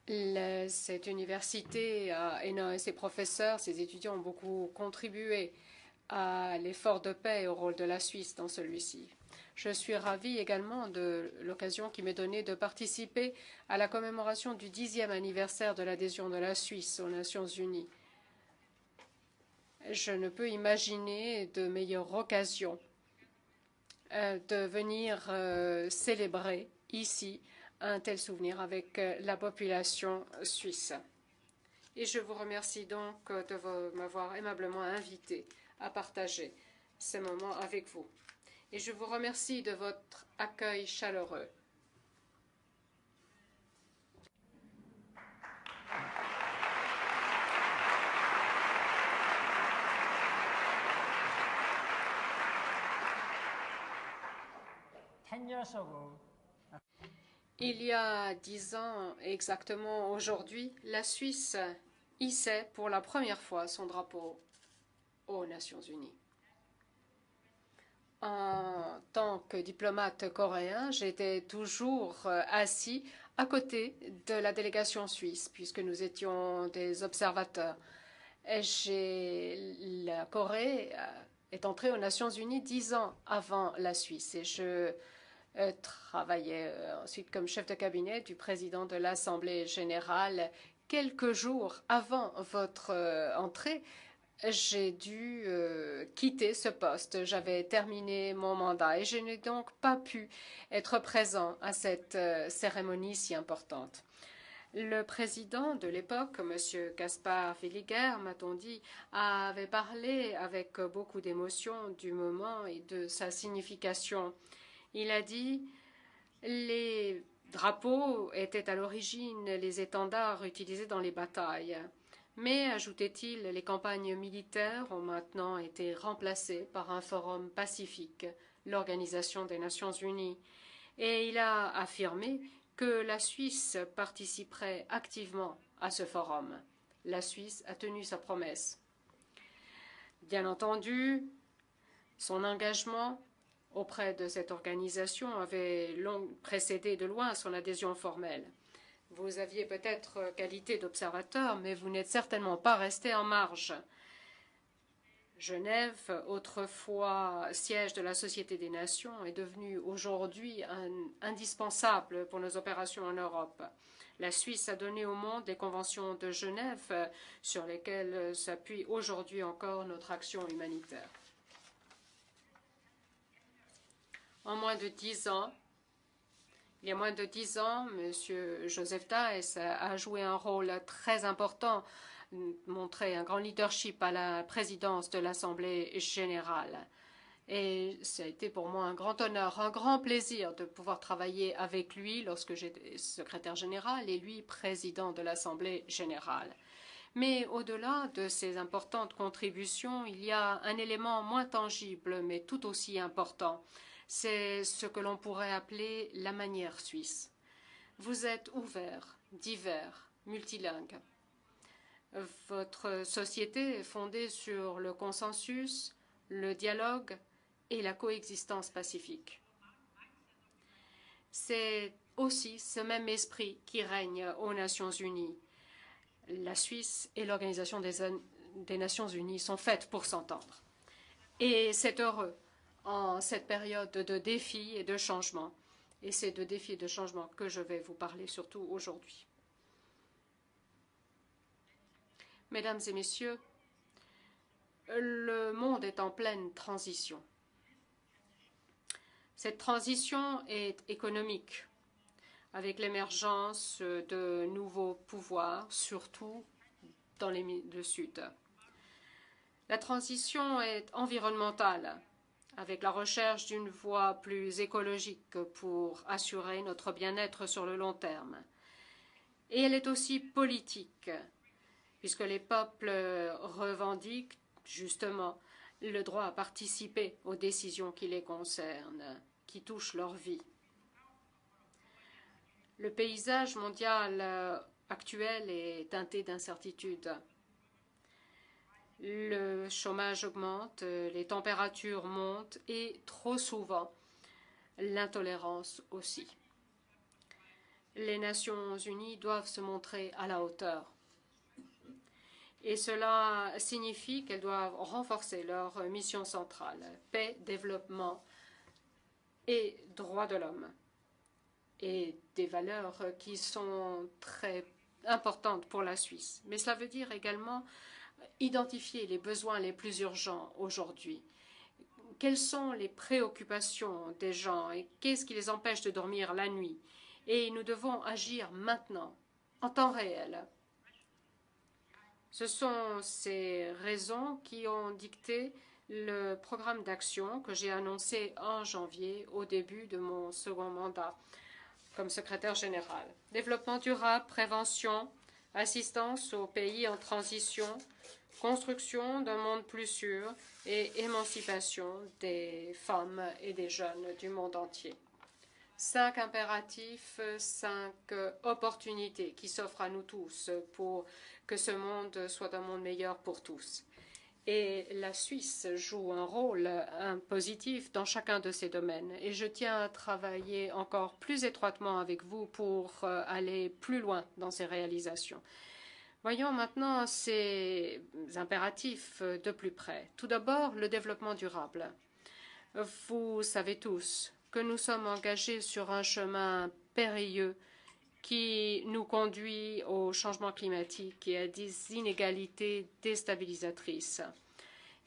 Speaker 3: Cette université et ses professeurs, ses étudiants ont beaucoup contribué à l'effort de paix et au rôle de la Suisse dans celui-ci. Je suis ravie également de l'occasion qui m'est donnée de participer à la commémoration du 10e anniversaire de l'adhésion de la Suisse aux Nations Unies. Je ne peux imaginer de meilleure occasion de venir célébrer ici un tel souvenir avec la population suisse. Et je vous remercie donc de m'avoir aimablement invité à partager ce moment avec vous. Et je vous remercie de votre accueil chaleureux. Il y a 10 ans exactement aujourd'hui, la Suisse hissait pour la première fois son drapeau aux Nations Unies. En tant que diplomate coréen, j'étais toujours assis à côté de la délégation suisse, puisque nous étions des observateurs. La Corée est entrée aux Nations Unies 10 ans avant la Suisse, et je travaillais ensuite comme chef de cabinet du président de l'Assemblée générale. Quelques jours avant votre entrée, j'ai dû quitter ce poste. J'avais terminé mon mandat et je n'ai donc pas pu être présent à cette cérémonie si importante. Le président de l'époque, M. Caspar Villiger, m'a-t-on dit, avait parlé avec beaucoup d'émotion du moment et de sa signification. Il a dit « Les drapeaux étaient à l'origine les étendards utilisés dans les batailles. Mais, ajoutait-il, les campagnes militaires ont maintenant été remplacées par un forum pacifique, l'Organisation des Nations Unies. » Et il a affirmé que la Suisse participerait activement à ce forum. La Suisse a tenu sa promesse. Bien entendu, son engagement auprès de cette organisation avait précédé de loin son adhésion formelle. Vous aviez peut-être qualité d'observateur, mais vous n'êtes certainement pas resté en marge. Genève, autrefois siège de la Société des Nations, est devenue aujourd'hui indispensable pour nos opérations en Europe. La Suisse a donné au monde des conventions de Genève sur lesquelles s'appuie aujourd'hui encore notre action humanitaire. En moins de 10 ans, il y a moins de 10 ans, M. Joseph Daes a joué un rôle très important, montré un grand leadership à la présidence de l'Assemblée générale. Et ça a été pour moi un grand honneur, un grand plaisir de pouvoir travailler avec lui lorsque j'étais secrétaire général et lui président de l'Assemblée générale. Mais au-delà de ces importantes contributions, il y a un élément moins tangible mais tout aussi important. C'est ce que l'on pourrait appeler la manière suisse. Vous êtes ouvert, divers, multilingue. Votre société est fondée sur le consensus, le dialogue et la coexistence pacifique. C'est aussi ce même esprit qui règne aux Nations Unies. La Suisse et l'Organisation des Nations Unies sont faites pour s'entendre. Et c'est heureux en cette période de défis et de changements. Et c'est de défis et de changements que je vais vous parler surtout aujourd'hui. Mesdames et messieurs, le monde est en pleine transition. Cette transition est économique, avec l'émergence de nouveaux pouvoirs, surtout dans le Sud. La transition est environnementale, avec la recherche d'une voie plus écologique pour assurer notre bien-être sur le long terme. Et elle est aussi politique, puisque les peuples revendiquent justement le droit à participer aux décisions qui les concernent, qui touchent leur vie. Le paysage mondial actuel est teinté d'incertitudes. Le chômage augmente, les températures montent et, trop souvent, l'intolérance aussi. Les Nations Unies doivent se montrer à la hauteur. Et cela signifie qu'elles doivent renforcer leur mission centrale, paix, développement et droits de l'homme, et des valeurs qui sont très importantes pour la Suisse. Mais cela veut dire également identifier les besoins les plus urgents aujourd'hui, quelles sont les préoccupations des gens et qu'est-ce qui les empêche de dormir la nuit. Et nous devons agir maintenant, en temps réel. Ce sont ces raisons qui ont dicté le programme d'action que j'ai annoncé en janvier au début de mon second mandat comme secrétaire général. Développement durable, prévention, assistance aux pays en transition, construction d'un monde plus sûr et émancipation des femmes et des jeunes du monde entier. 5 impératifs, 5 opportunités qui s'offrent à nous tous pour que ce monde soit un monde meilleur pour tous. Et la Suisse joue un rôle positif dans chacun de ces domaines. Et je tiens à travailler encore plus étroitement avec vous pour aller plus loin dans ces réalisations. Voyons maintenant ces impératifs de plus près. Tout d'abord, le développement durable. Vous savez tous que nous sommes engagés sur un chemin périlleux qui nous conduit au changement climatique et à des inégalités déstabilisatrices.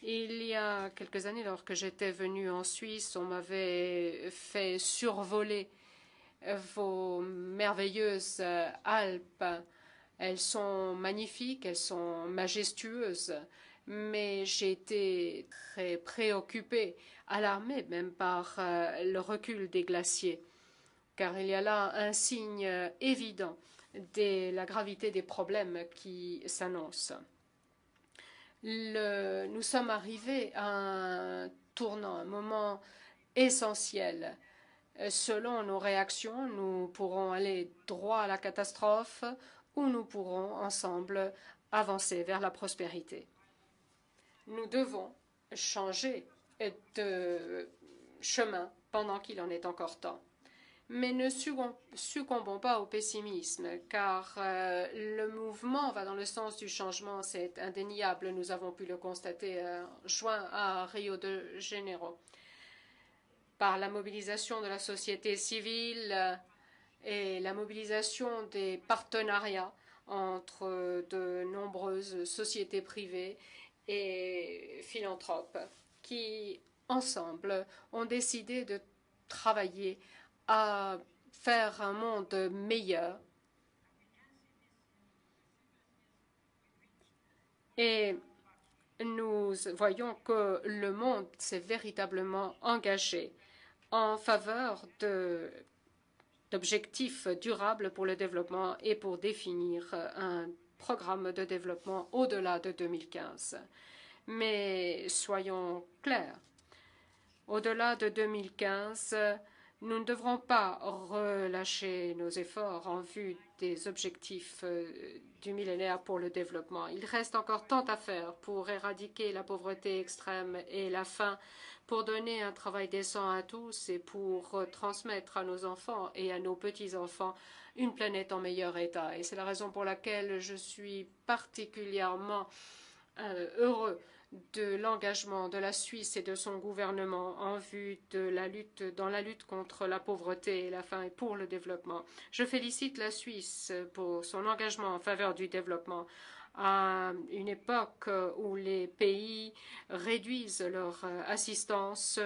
Speaker 3: Il y a quelques années, lorsque j'étais venue en Suisse, on m'avait fait survoler vos merveilleuses Alpes. Elles sont magnifiques, elles sont majestueuses, mais j'ai été très préoccupée, alarmée même par le recul des glaciers, car il y a là un signe évident de la gravité des problèmes qui s'annoncent. Nous sommes arrivés à un tournant, un moment essentiel. Selon nos réactions, nous pourrons aller droit à la catastrophe ou nous pourrons ensemble avancer vers la prospérité. Nous devons changer de chemin pendant qu'il en est encore temps. Mais ne succombons pas au pessimisme, car le mouvement va dans le sens du changement, c'est indéniable. Nous avons pu le constater en juin à Rio de Janeiro. Par la mobilisation de la société civile et la mobilisation des partenariats entre de nombreuses sociétés privées et philanthropes qui, ensemble, ont décidé de travailler à faire un monde meilleur. Et nous voyons que le monde s'est véritablement engagé en faveur d'objectifs durables pour le développement et pour définir un programme de développement au-delà de 2015. Mais soyons clairs, au-delà de 2015, nous ne devrons pas relâcher nos efforts en vue des objectifs du millénaire pour le développement. Il reste encore tant à faire pour éradiquer la pauvreté extrême et la faim, pour donner un travail décent à tous et pour transmettre à nos enfants et à nos petits-enfants une planète en meilleur état. Et c'est la raison pour laquelle je suis particulièrement heureux de l'engagement de la Suisse et de son gouvernement en vue de dans la lutte contre la pauvreté et la faim et pour le développement. Je félicite la Suisse pour son engagement en faveur du développement à une époque où les pays réduisent leur assistance.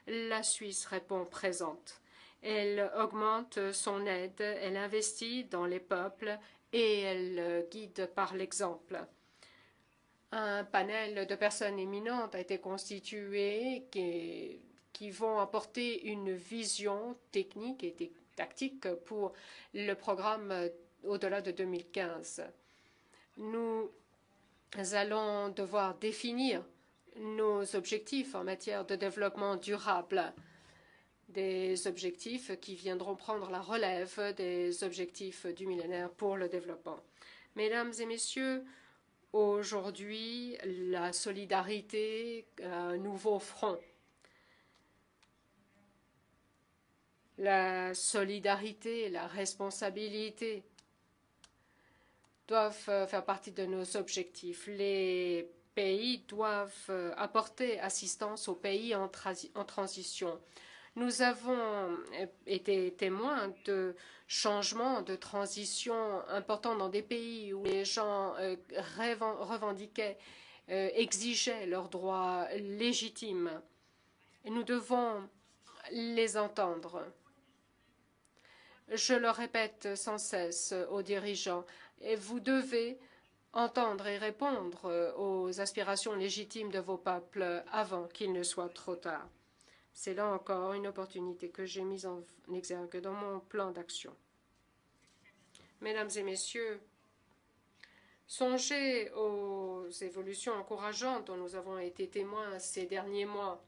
Speaker 3: La Suisse répond présente. Elle augmente son aide, elle investit dans les peuples et elle guide par l'exemple. Un panel de personnes éminentes a été constitué qui vont apporter une vision technique et tactique pour le programme au-delà de 2015. Nous allons devoir définir nos objectifs en matière de développement durable, des objectifs qui viendront prendre la relève des objectifs du millénaire pour le développement. Mesdames et messieurs, aujourd'hui, la solidarité a un nouveau front. La solidarité et la responsabilité doivent faire partie de nos objectifs. Les pays doivent apporter assistance aux pays en transition. Nous avons été témoins de changements, de transitions importants dans des pays où les gens revendiquaient, exigeaient leurs droits légitimes. Et nous devons les entendre. Je le répète sans cesse aux dirigeants, et vous devez entendre et répondre aux aspirations légitimes de vos peuples avant qu'il ne soit trop tard. C'est là encore une opportunité que j'ai mise en exergue dans mon plan d'action. Mesdames et messieurs, songez aux évolutions encourageantes dont nous avons été témoins ces derniers mois.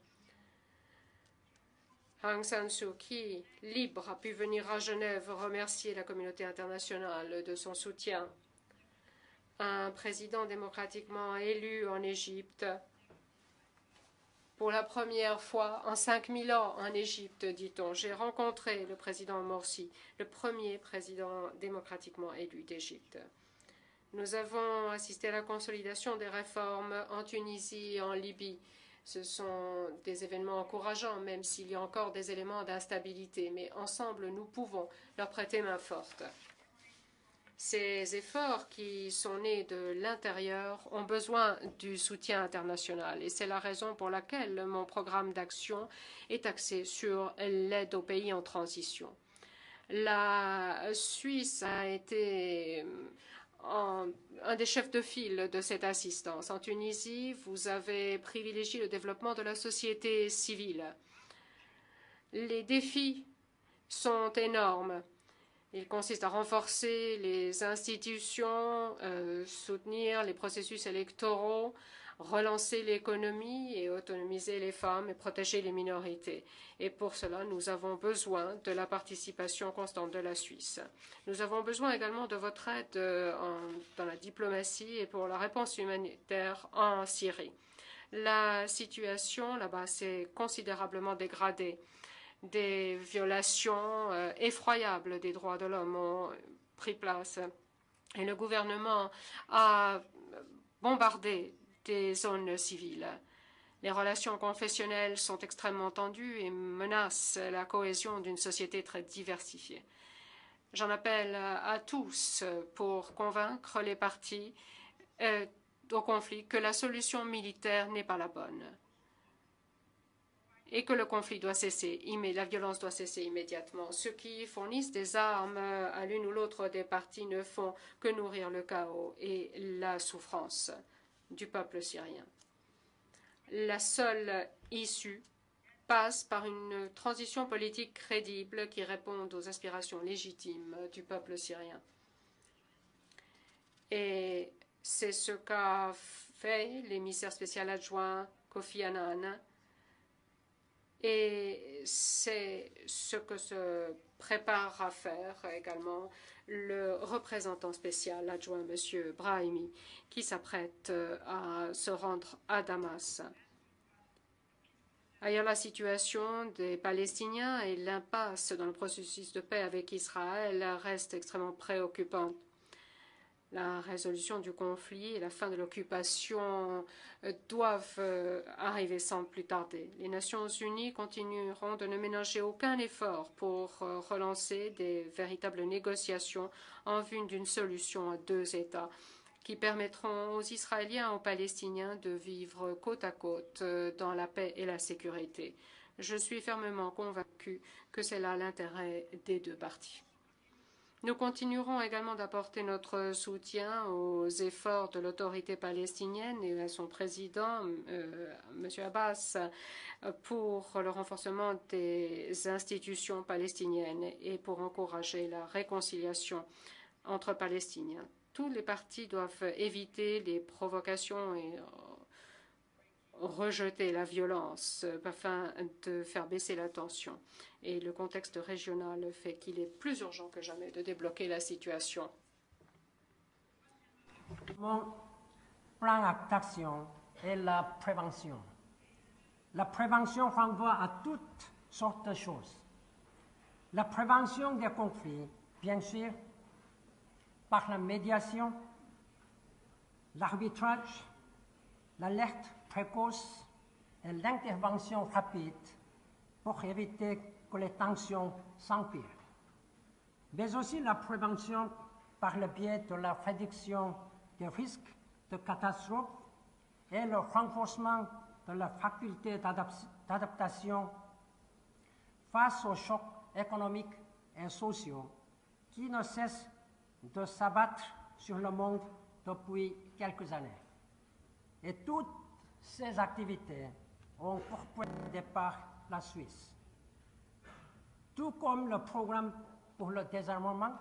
Speaker 3: Aung San Suu Kyi, libre, a pu venir à Genève remercier la communauté internationale de son soutien. Un président démocratiquement élu en Égypte, pour la première fois en 5000 ans en Égypte, dit-on. J'ai rencontré le président Morsi, le premier président démocratiquement élu d'Égypte. Nous avons assisté à la consolidation des réformes en Tunisie et en Libye. Ce sont des événements encourageants, même s'il y a encore des éléments d'instabilité. Mais ensemble, nous pouvons leur prêter main forte. Ces efforts qui sont nés de l'intérieur ont besoin du soutien international. Et c'est la raison pour laquelle mon programme d'action est axé sur l'aide aux pays en transition. La Suisse a été un des chefs de file de cette assistance. En Tunisie, vous avez privilégié le développement de la société civile. Les défis sont énormes. Il consiste à renforcer les institutions, soutenir les processus électoraux, relancer l'économie et autonomiser les femmes et protéger les minorités. Et pour cela, nous avons besoin de la participation constante de la Suisse. Nous avons besoin également de votre aide dans la diplomatie et pour la réponse humanitaire en Syrie. La situation là-bas s'est considérablement dégradée. Des violations effroyables des droits de l'homme ont pris place. Et le gouvernement a bombardé des zones civiles. Les relations confessionnelles sont extrêmement tendues et menacent la cohésion d'une société très diversifiée. J'en appelle à tous pour convaincre les parties au conflit que la solution militaire n'est pas la bonne et que le conflit doit cesser, la violence doit cesser immédiatement. Ceux qui fournissent des armes à l'une ou l'autre des parties ne font que nourrir le chaos et la souffrance du peuple syrien. La seule issue passe par une transition politique crédible qui réponde aux aspirations légitimes du peuple syrien. Et c'est ce qu'a fait l'émissaire spécial adjoint Kofi Annan. Et c'est ce que se prépare à faire également le représentant spécial adjoint, M. Brahimi, qui s'apprête à se rendre à Damas. Ailleurs, la situation des Palestiniens et l'impasse dans le processus de paix avec Israël reste extrêmement préoccupante. La résolution du conflit et la fin de l'occupation doivent arriver sans plus tarder. Les Nations unies continueront de ne ménager aucun effort pour relancer des véritables négociations en vue d'une solution à 2 États qui permettront aux Israéliens et aux Palestiniens de vivre côte à côte dans la paix et la sécurité. Je suis fermement convaincu que c'est là l'intérêt des 2 parties. Nous continuerons également d'apporter notre soutien aux efforts de l'autorité palestinienne et à son président, M. Abbas, pour le renforcement des institutions palestiniennes et pour encourager la réconciliation entre Palestiniens. Tous les partis doivent éviter les provocations et rejeter la violence afin de faire baisser la tension. Et le contexte régional fait qu'il est plus urgent que jamais de débloquer la situation.
Speaker 4: Mon plan d'action est la prévention. La prévention renvoie à toutes sortes de choses. La prévention des conflits, bien sûr, par la médiation, l'arbitrage, l'alerte précoce et l'intervention rapide pour éviter que les tensions s'empirent. Mais aussi la prévention par le biais de la réduction des risques de catastrophes et le renforcement de la faculté d'adaptation face aux chocs économiques et sociaux qui ne cessent de s'abattre sur le monde depuis quelques années. Et toutes ces activités ont pour point de départ la Suisse. Tout comme le programme pour le désarmement,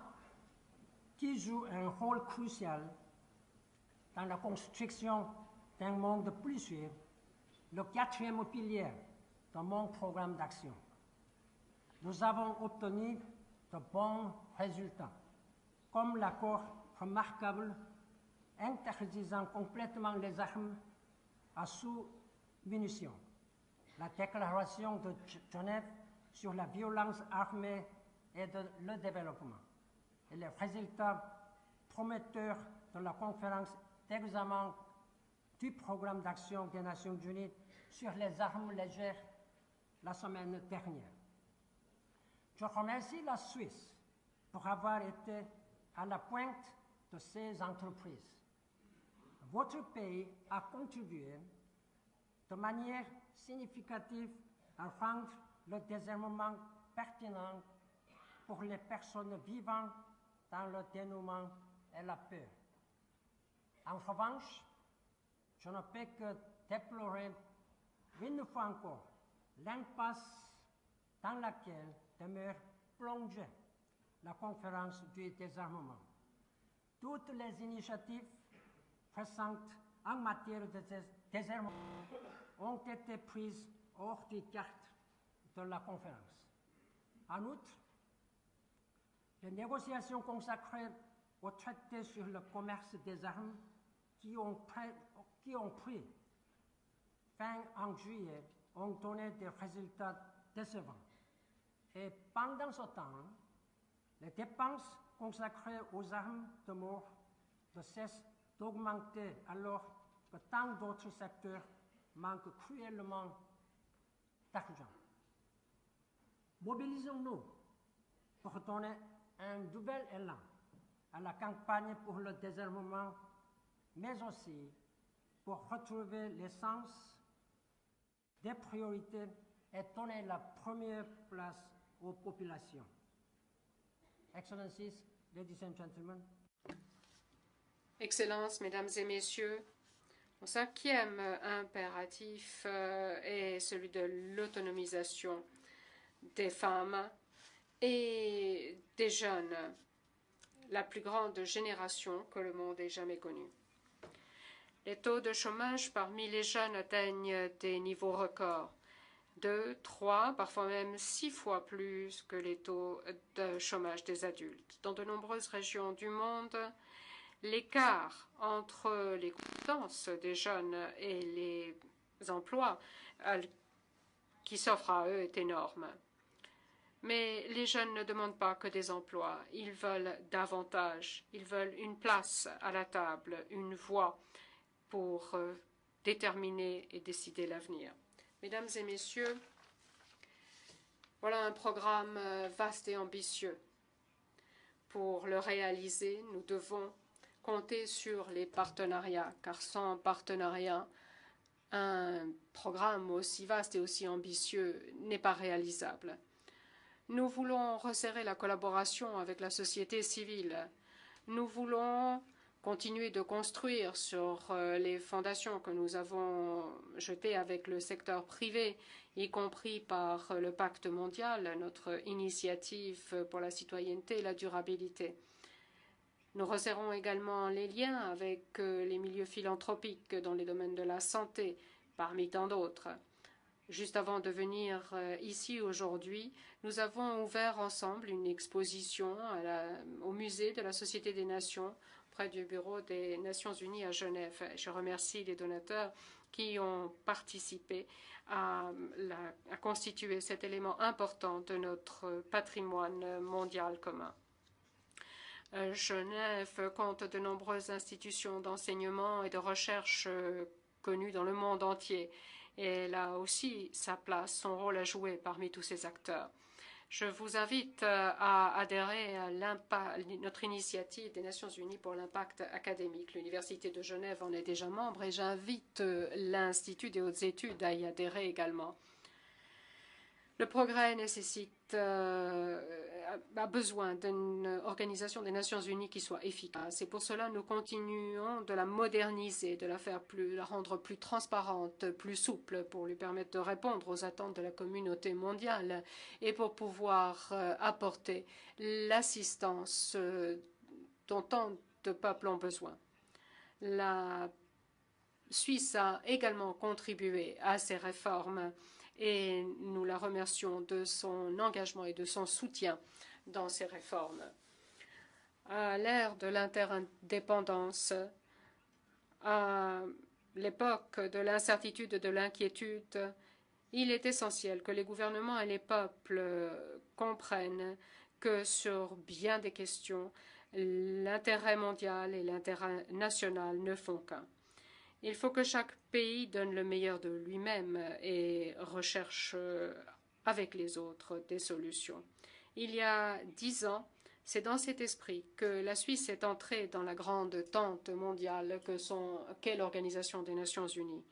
Speaker 4: qui joue un rôle crucial dans la construction d'un monde plus sûr, le quatrième pilier de mon programme d'action. Nous avons obtenu de bons résultats, comme l'accord remarquable interdisant complètement les armes à sous-munitions, la déclaration de Genève sur la violence armée et le développement, et les résultats prometteurs de la conférence d'examen du programme d'action des Nations Unies sur les armes légères la semaine dernière. Je remercie la Suisse pour avoir été à la pointe de ces entreprises. Votre pays a contribué de manière significative à rendre le désarmement pertinent pour les personnes vivant dans le dénuement et la peur. En revanche, je ne peux que déplorer une fois encore l'impasse dans laquelle demeure plongée la conférence du désarmement. Toutes les initiatives récentes en matière de désarmement ont été prises hors du cadre de la conférence. En outre, les négociations consacrées au traité sur le commerce des armes qui ont pris fin en juillet ont donné des résultats décevants. Et pendant ce temps, les dépenses consacrées aux armes de mort ne cessent d'augmenter alors que tant d'autres secteurs manquent cruellement d'argent. Mobilisons-nous pour donner un nouvel élan à la campagne pour le désarmement, mais aussi pour retrouver l'essence des priorités et donner la première place aux populations. Excellencies, ladies and gentlemen.
Speaker 3: Excellences, Mesdames et Messieurs, mon cinquième impératif est celui de l'autonomisation des femmes et des jeunes, la plus grande génération que le monde ait jamais connue. Les taux de chômage parmi les jeunes atteignent des niveaux records, 2, 3, parfois même 6 fois plus que les taux de chômage des adultes. Dans de nombreuses régions du monde, l'écart entre les compétences des jeunes et les emplois qui s'offrent à eux est énorme. Mais les jeunes ne demandent pas que des emplois, ils veulent davantage, ils veulent une place à la table, une voix pour déterminer et décider l'avenir. Mesdames et Messieurs, voilà un programme vaste et ambitieux. Pour le réaliser, nous devons compter sur les partenariats, car sans partenariat, un programme aussi vaste et aussi ambitieux n'est pas réalisable. Nous voulons resserrer la collaboration avec la société civile. Nous voulons continuer de construire sur les fondations que nous avons jetées avec le secteur privé, y compris par le Pacte mondial, notre initiative pour la citoyenneté et la durabilité. Nous resserrons également les liens avec les milieux philanthropiques dans les domaines de la santé, parmi tant d'autres. Juste avant de venir ici aujourd'hui, nous avons ouvert ensemble une exposition au musée de la Société des Nations près du bureau des Nations Unies à Genève. Je remercie les donateurs qui ont participé à constituer cet élément important de notre patrimoine mondial commun. Genève compte de nombreuses institutions d'enseignement et de recherche connues dans le monde entier. Et elle a aussi sa place, son rôle à jouer parmi tous ces acteurs. Je vous invite à adhérer à notre initiative des Nations Unies pour l'impact académique. L'Université de Genève en est déjà membre et j'invite l'Institut des hautes études à y adhérer également. Le progrès a besoin d'une organisation des Nations Unies qui soit efficace. Et pour cela, nous continuons de la moderniser, de la rendre plus transparente, plus souple, pour lui permettre de répondre aux attentes de la communauté mondiale et pour pouvoir apporter l'assistance dont tant de peuples ont besoin. La Suisse a également contribué à ces réformes et nous la remercions de son engagement et de son soutien dans ces réformes. À l'ère de l'interdépendance, à l'époque de l'incertitude et de l'inquiétude, il est essentiel que les gouvernements et les peuples comprennent que sur bien des questions, l'intérêt mondial et l'intérêt national ne font qu'un. Il faut que chaque pays donne le meilleur de lui-même et recherche avec les autres des solutions. Il y a 10 ans, c'est dans cet esprit que la Suisse est entrée dans la grande tente mondiale qu'est l'Organisation des Nations Unies.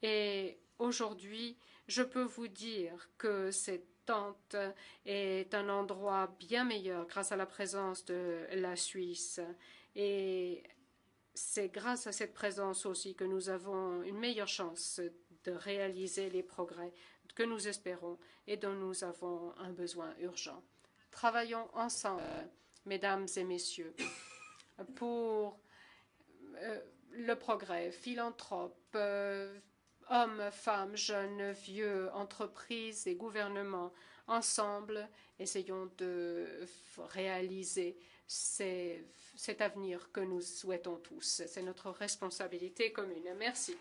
Speaker 3: Et aujourd'hui, je peux vous dire que cette tente est un endroit bien meilleur grâce à la présence de la Suisse. Et c'est grâce à cette présence aussi que nous avons une meilleure chance de réaliser les progrès que nous espérons et dont nous avons un besoin urgent. Travaillons ensemble, mesdames et messieurs, pour le progrès, philanthropes, hommes, femmes, jeunes, vieux, entreprises et gouvernements. Ensemble, essayons de réaliser cet avenir que nous souhaitons tous. C'est notre responsabilité commune. Merci.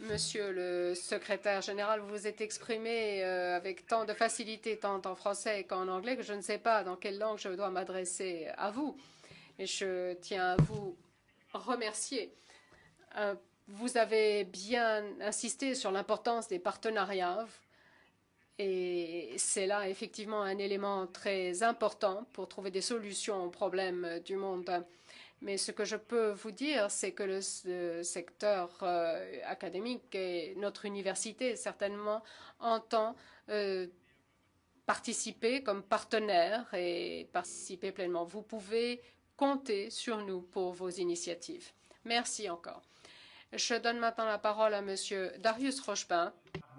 Speaker 3: Monsieur le secrétaire général, vous vous êtes exprimé avec tant de facilité, tant en français qu'en anglais, que je ne sais pas dans quelle langue je dois m'adresser à vous. Et je tiens à vous remercier. Vous avez bien insisté sur l'importance des partenariats. Et c'est là effectivement un élément très important pour trouver des solutions aux problèmes du monde. Mais ce que je peux vous dire, c'est que le secteur académique et notre université certainement entend participer comme partenaire et participer pleinement. Vous pouvez compter sur nous pour vos initiatives. Merci encore. Je donne maintenant la parole à Monsieur Darius Rochepin.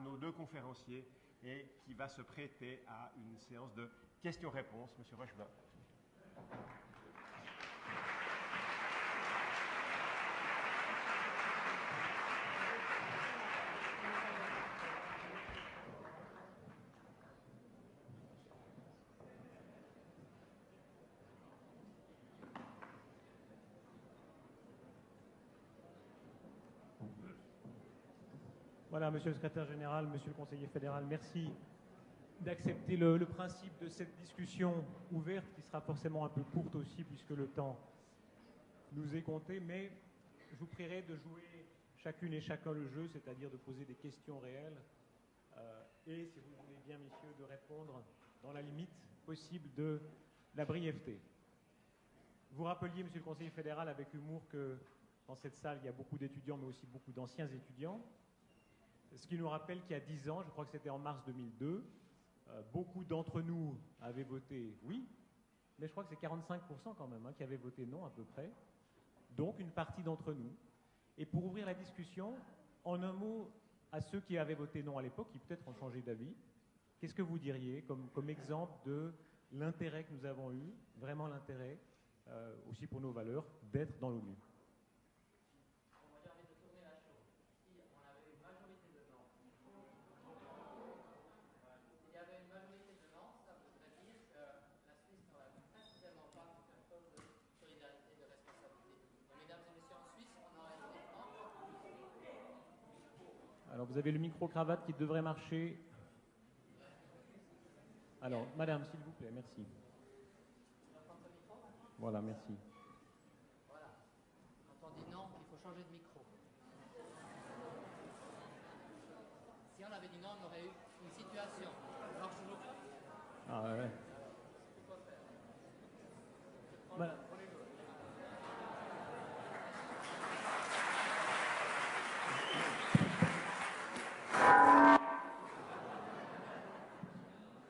Speaker 1: Nos deux conférenciers et qui va se prêter à une séance de questions-réponses. Monsieur Rochepin.
Speaker 5: Voilà, Monsieur le secrétaire général, Monsieur le conseiller fédéral, merci d'accepter le principe de cette discussion ouverte, qui sera forcément un peu courte aussi, puisque le temps nous est compté, mais je vous prierai de jouer chacune et chacun le jeu, c'est-à-dire de poser des questions réelles, et, si vous voulez bien, messieurs, de répondre dans la limite possible de la brièveté. Vous rappeliez, Monsieur le conseiller fédéral, avec humour, que dans cette salle, il y a beaucoup d'étudiants, mais aussi beaucoup d'anciens étudiants. Ce qui nous rappelle qu'il y a 10 ans, je crois que c'était en mars 2002, beaucoup d'entre nous avaient voté oui, mais je crois que c'est 45% quand même qui avaient voté non à peu près, donc une partie d'entre nous. Et pour ouvrir la discussion, en un mot, à ceux qui avaient voté non à l'époque, qui peut-être ont changé d'avis, qu'est-ce que vous diriez comme exemple de l'intérêt que nous avons eu, vraiment l'intérêt, aussi pour nos valeurs, d'être dans l'ONU? Alors, vous avez le micro-cravate qui devrait marcher. Alors, madame, s'il vous plaît, merci. Voilà, merci.
Speaker 2: Voilà. Quand on dit non, il faut changer de micro. Si on avait dit non, on aurait eu une situation. Alors,
Speaker 5: Ah ouais. Voilà.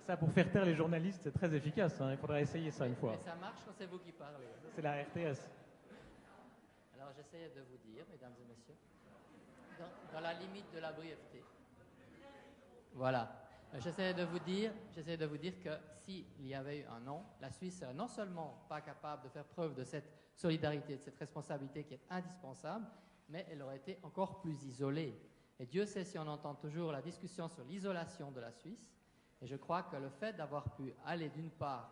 Speaker 5: Ça, pour faire taire les journalistes, c'est très efficace. Hein. Il faudra essayer ça une fois.
Speaker 2: Mais ça marche quand c'est vous qui parlez.
Speaker 5: C'est la RTS.
Speaker 2: Alors j'essaie de vous dire, mesdames et messieurs, dans la limite de la brièveté. Voilà. J'essaie de vous dire que s'il y avait eu un non, la Suisse serait non seulement pas capable de faire preuve de cette solidarité, de cette responsabilité qui est indispensable, mais elle aurait été encore plus isolée. Et Dieu sait si on entend toujours la discussion sur l'isolation de la Suisse. Et je crois que le fait d'avoir pu aller d'une part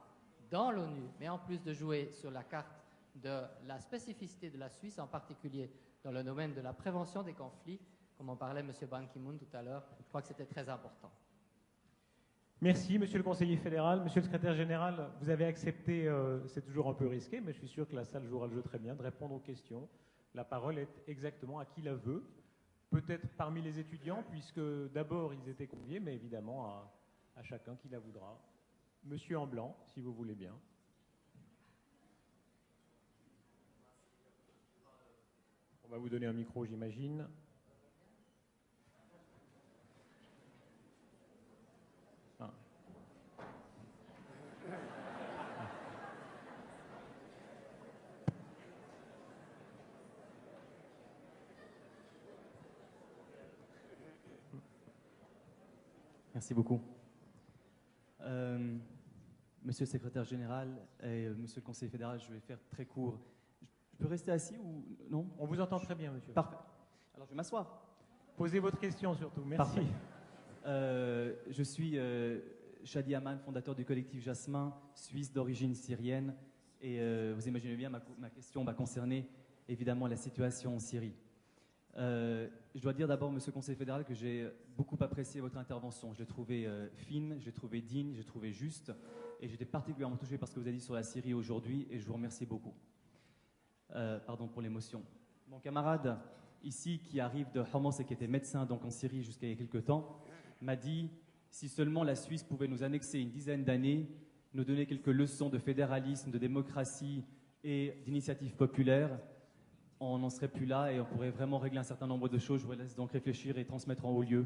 Speaker 2: dans l'ONU, mais en plus de jouer sur la carte de la spécificité de la Suisse, en particulier dans le domaine de la prévention des conflits, comme en parlait M. Ban Ki-moon tout à l'heure, je crois que c'était très important.
Speaker 5: Merci, monsieur le conseiller fédéral. Monsieur le secrétaire général, vous avez accepté, c'est toujours un peu risqué, mais je suis sûr que la salle jouera le jeu très bien, de répondre aux questions. La parole est exactement à qui la veut. Peut-être parmi les étudiants, puisque d'abord ils étaient conviés, mais évidemment à chacun qui la voudra. Monsieur en blanc, si vous voulez bien. On va vous donner un micro, j'imagine. Ah.
Speaker 6: Merci beaucoup. Monsieur le secrétaire général et monsieur le conseiller fédéral, je vais faire très court. Je peux rester assis ou non?
Speaker 5: On vous entend très bien, monsieur.
Speaker 6: Parfait. Alors je vais m'asseoir.
Speaker 5: Posez votre question surtout. Merci.
Speaker 6: Parfait. Je suis Shadi Aman, fondateur du collectif Jasmin, suisse d'origine syrienne. Et vous imaginez bien, ma question va concerner évidemment la situation en Syrie. Je dois dire d'abord, monsieur le conseiller fédéral, que j'ai beaucoup apprécié votre intervention. Je l'ai trouvée fine, je l'ai trouvée digne, je l'ai trouvée juste. Et j'étais particulièrement touché par ce que vous avez dit sur la Syrie aujourd'hui. Et je vous remercie beaucoup. Pardon pour l'émotion. Mon camarade ici, qui arrive de Homs et qui était médecin donc en Syrie jusqu'à il y a quelques temps, m'a dit si seulement la Suisse pouvait nous annexer une dizaine d'années, nous donner quelques leçons de fédéralisme, de démocratie et d'initiative populaire, on n'en serait plus là et on pourrait vraiment régler un certain nombre de choses. Je vous laisse donc réfléchir et transmettre en haut lieu.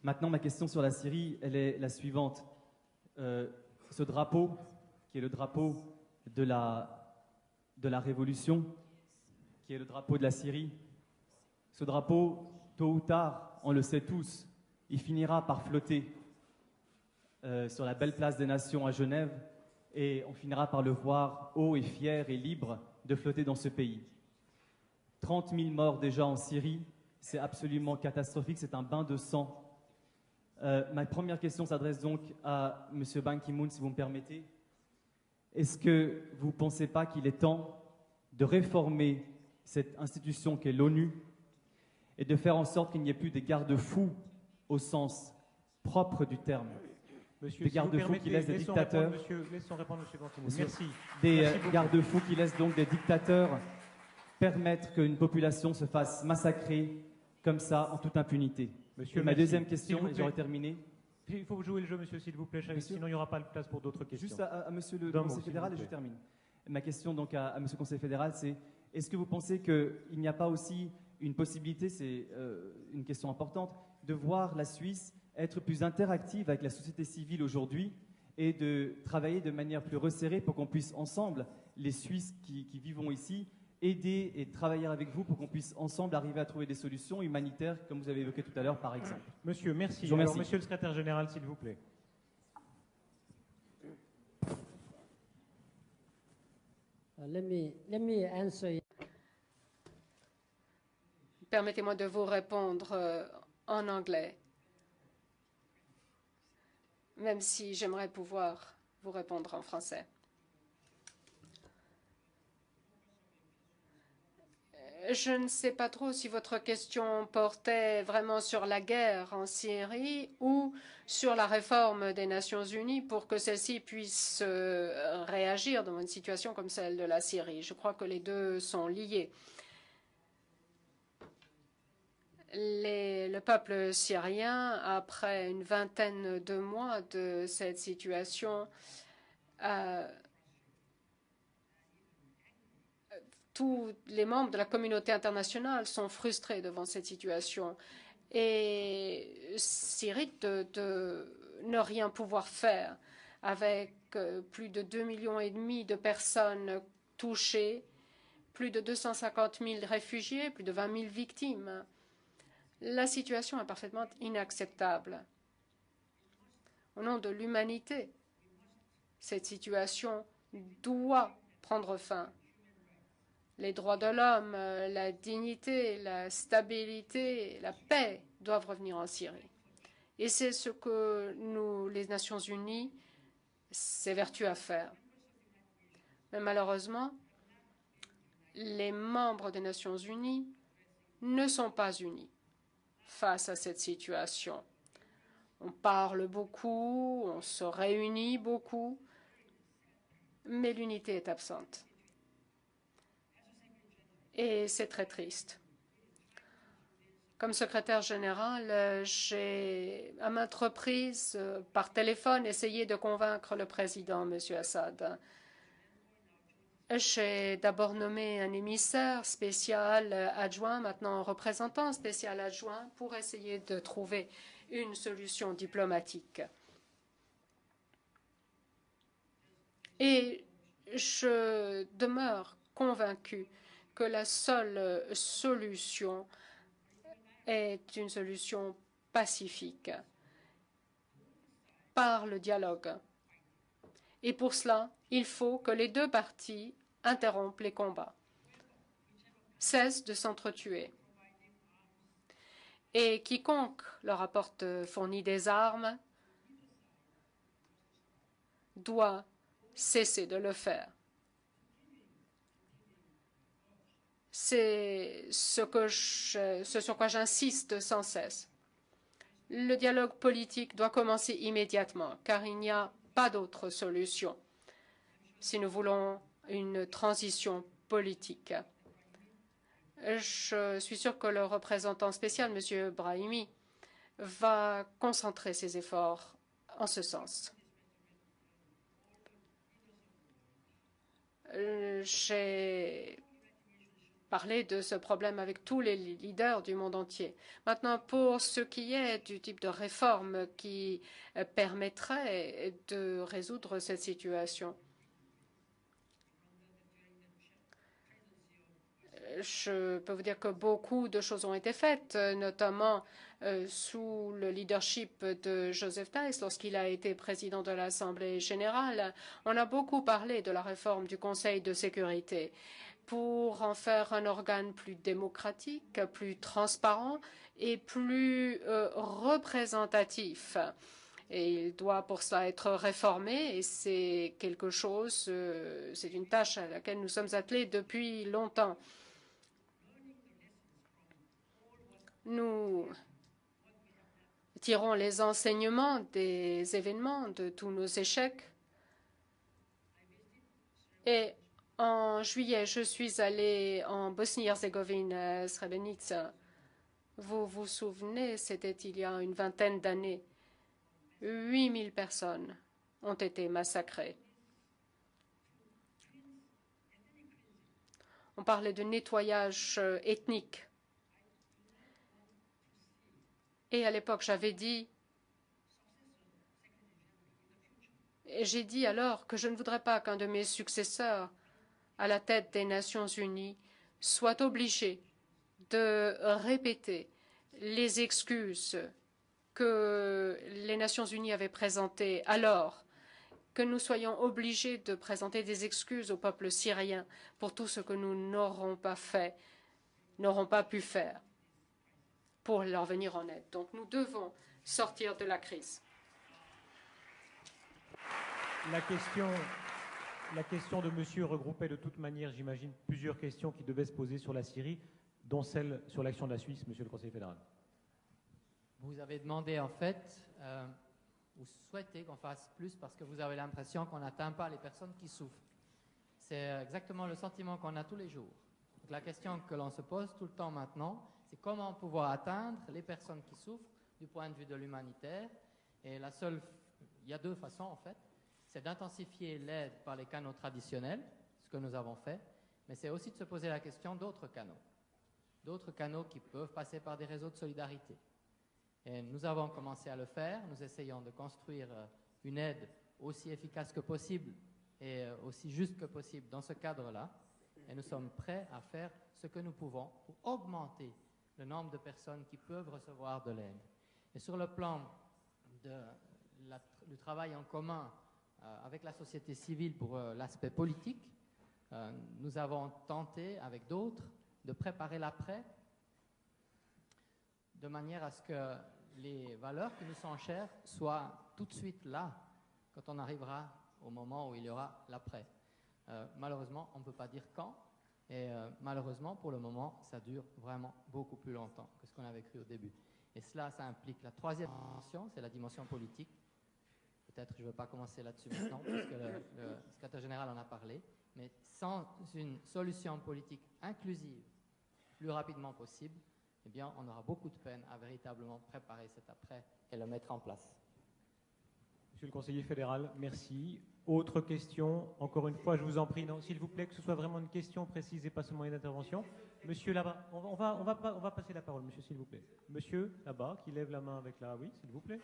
Speaker 6: Maintenant, ma question sur la Syrie, elle est la suivante. Ce drapeau, qui est le drapeau de la révolution, qui est le drapeau de la Syrie, ce drapeau, tôt ou tard, on le sait tous, il finira par flotter sur la belle place des Nations à Genève et on finira par le voir haut et fier et libre de flotter dans ce pays. 30 000 morts déjà en Syrie, c'est absolument catastrophique, c'est un bain de sang. Ma première question s'adresse donc à M. Ban Ki-moon, si vous me permettez. Est-ce que vous ne pensez pas qu'il est temps de réformer cette institution qu'est l'ONU et de faire en sorte qu'il n'y ait plus des garde-fous au sens propre du terme?
Speaker 5: Monsieur,
Speaker 6: des garde-fous qui laissent des dictateurs.
Speaker 5: Laissons répondre, monsieur Ban Ki-moon. Merci.
Speaker 6: Des garde-fous qui laissent donc des dictateurs permettre qu'une population se fasse massacrer comme ça en toute impunité.
Speaker 5: Monsieur,
Speaker 6: ma deuxième question, et j'aurai terminé.
Speaker 5: Il faut jouer le jeu, monsieur, s'il vous plaît, sinon il n'y aura pas de place pour d'autres questions.
Speaker 6: Juste à monsieur le conseiller fédéral et je termine. Ma question donc à monsieur le conseiller fédéral, c'est est-ce que vous pensez qu'il n'y a pas aussi une possibilité, c'est une question importante, de voir la Suisse être plus interactive avec la société civile aujourd'hui et de travailler de manière plus resserrée pour qu'on puisse ensemble, les Suisses qui vivons ici, aider et travailler avec vous pour qu'on puisse ensemble arriver à trouver des solutions humanitaires, comme vous avez évoqué tout à l'heure, par exemple.
Speaker 5: Monsieur, merci.
Speaker 6: Je vous remercie.
Speaker 5: Alors, monsieur le secrétaire général, s'il vous plaît.
Speaker 4: Let me answer.
Speaker 3: Permettez-moi de vous répondre en anglais, même si j'aimerais pouvoir vous répondre en français. Je ne sais pas trop si votre question portait vraiment sur la guerre en Syrie ou sur la réforme des Nations Unies pour que celle-ci puisse réagir dans une situation comme celle de la Syrie. Je crois que les deux sont liés. Le peuple syrien, après une vingtaine de mois de cette situation, tous les membres de la communauté internationale sont frustrés devant cette situation et s'irritent de ne rien pouvoir faire avec plus de 2,5 millions de personnes touchées, plus de 250 000 réfugiés, plus de 20 000 victimes. La situation est parfaitement inacceptable. Au nom de l'humanité, cette situation doit prendre fin. Les droits de l'homme, la dignité, la stabilité, la paix doivent revenir en Syrie. Et c'est ce que nous, les Nations Unies, s'évertuent à faire. Mais malheureusement, les membres des Nations Unies ne sont pas unis face à cette situation. On parle beaucoup, on se réunit beaucoup, mais l'unité est absente. Et c'est très triste. Comme secrétaire général, j'ai à maintes reprises, par téléphone, essayé de convaincre le président, M. Assad. J'ai d'abord nommé un émissaire spécial adjoint, maintenant représentant spécial adjoint, pour essayer de trouver une solution diplomatique. Et je demeure convaincue que la seule solution est une solution pacifique par le dialogue. Et pour cela, il faut que les deux parties interrompent les combats, cessent de s'entretuer. Et quiconque leur apporte fournit des armes doit cesser de le faire. C'est ce sur quoi j'insiste sans cesse. Le dialogue politique doit commencer immédiatement, car il n'y a pas d'autre solution si nous voulons une transition politique. Je suis sûre que le représentant spécial, M. Brahimi, va concentrer ses efforts en ce sens. J'ai parlé de ce problème avec tous les leaders du monde entier. Maintenant, pour ce qui est du type de réforme qui permettrait de résoudre cette situation, je peux vous dire que beaucoup de choses ont été faites, notamment sous le leadership de Joseph Tice lorsqu'il a été président de l'Assemblée générale. On a beaucoup parlé de la réforme du Conseil de sécurité pour en faire un organe plus démocratique, plus transparent et plus représentatif. Et il doit pour cela être réformé et c'est quelque chose, c'est une tâche à laquelle nous sommes attelés depuis longtemps. Nous tirons les enseignements des événements, de tous nos échecs. Et en juillet, je suis allée en Bosnie-Herzégovine, à Srebrenica. Vous vous souvenez, c'était il y a une vingtaine d'années. 8000 personnes ont été massacrées. On parlait de nettoyage ethnique. Et à l'époque, j'ai dit alors que je ne voudrais pas qu'un de mes successeurs à la tête des Nations Unies soit obligé de répéter les excuses que les Nations Unies avaient présentées alors, que nous soyons obligés de présenter des excuses au peuple syrien pour tout ce que nous n'aurons pas fait, n'aurons pas pu faire pour leur venir en aide. Donc nous devons sortir de la crise.
Speaker 5: La question La question de monsieur regroupait de toute manière, j'imagine, plusieurs questions qui devaient se poser sur la Syrie, dont celle sur l'action de la Suisse, monsieur le conseiller fédéral.
Speaker 2: Vous avez demandé en fait, vous souhaitez qu'on fasse plus parce que vous avez l'impression qu'on n'atteint pas les personnes qui souffrent. C'est exactement le sentiment qu'on a tous les jours. Donc, la question que l'on se pose tout le temps maintenant, c'est comment pouvoir atteindre les personnes qui souffrent du point de vue de l'humanitaire. Et il y a deux façons en fait. C'est d'intensifier l'aide par les canaux traditionnels, ce que nous avons fait, mais c'est aussi de se poser la question d'autres canaux qui peuvent passer par des réseaux de solidarité. Et nous avons commencé à le faire, nous essayons de construire une aide aussi efficace que possible et aussi juste que possible dans ce cadre-là, et nous sommes prêts à faire ce que nous pouvons pour augmenter le nombre de personnes qui peuvent recevoir de l'aide. Et sur le plan du travail en commun avec la société civile pour l'aspect politique, nous avons tenté avec d'autres de préparer l'après de manière à ce que les valeurs qui nous sont chères soient tout de suite là quand on arrivera au moment où il y aura l'après. Malheureusement, on ne peut pas dire quand, et malheureusement, pour le moment, ça dure vraiment beaucoup plus longtemps que ce qu'on avait cru au début. Et cela, ça implique la troisième dimension, c'est la dimension politique. Peut-être je ne vais pas commencer là-dessus maintenant, parce que le secrétaire général en a parlé, mais sans une solution politique inclusive plus rapidement possible, eh bien, on aura beaucoup de peine à véritablement préparer cet après et le mettre en place.
Speaker 5: Monsieur le conseiller fédéral, merci. Autre question, encore une fois, je vous en prie, non, s'il vous plaît, que ce soit vraiment une question précise et pas seulement une intervention. Monsieur là-bas, on va passer la parole, monsieur, s'il vous plaît. Monsieur là-bas, qui lève la main avec la... Oui, s'il vous plaît.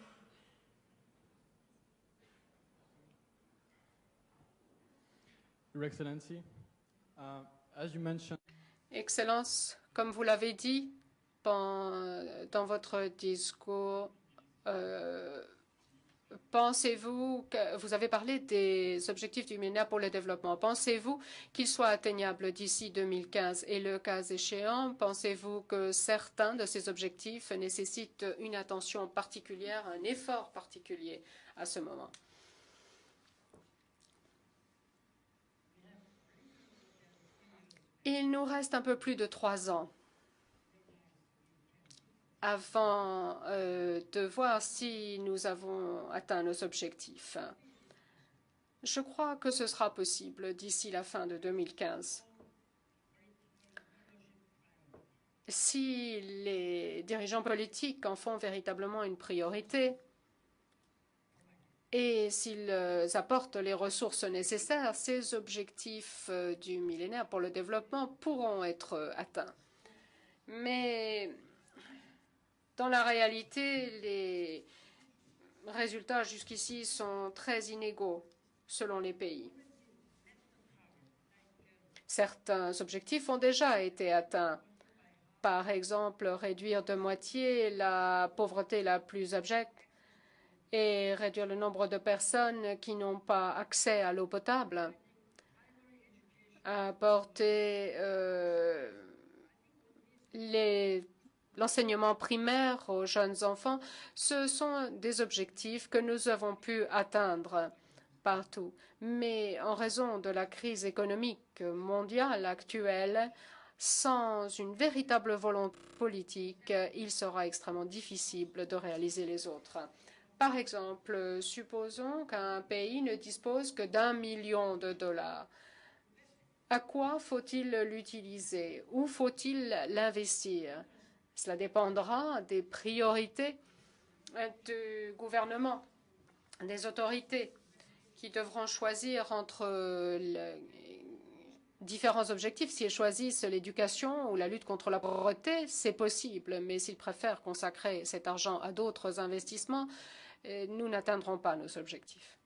Speaker 7: Your Excellency, as you mentioned...
Speaker 3: Excellence, comme vous l'avez dit dans votre discours, pensez-vous que vous avez parlé des objectifs du millénaire pour le développement? Pensez-vous qu'ils soient atteignables d'ici 2015? Et le cas échéant, pensez-vous que certains de ces objectifs nécessitent une attention particulière, un effort particulier à ce moment? Il nous reste un peu plus de 3 ans avant de voir si nous avons atteint nos objectifs. Je crois que ce sera possible d'ici la fin de 2015. Si les dirigeants politiques en font véritablement une priorité et s'ils apportent les ressources nécessaires, ces objectifs du millénaire pour le développement pourront être atteints. Mais dans la réalité, les résultats jusqu'ici sont très inégaux selon les pays. Certains objectifs ont déjà été atteints. Par exemple, réduire de moitié la pauvreté la plus abjecte et réduire le nombre de personnes qui n'ont pas accès à l'eau potable, apporter l'enseignement primaire aux jeunes enfants. Ce sont des objectifs que nous avons pu atteindre partout. Mais en raison de la crise économique mondiale actuelle, sans une véritable volonté politique, il sera extrêmement difficile de réaliser les autres. Par exemple, supposons qu'un pays ne dispose que d'1 million de dollars. À quoi faut-il l'utiliser? Où faut-il l'investir? Cela dépendra des priorités du gouvernement, des autorités qui devront choisir entre différents objectifs. S'ils choisissent l'éducation ou la lutte contre la pauvreté, c'est possible, mais s'ils préfèrent consacrer cet argent à d'autres investissements, nous n'atteindrons pas nos objectifs.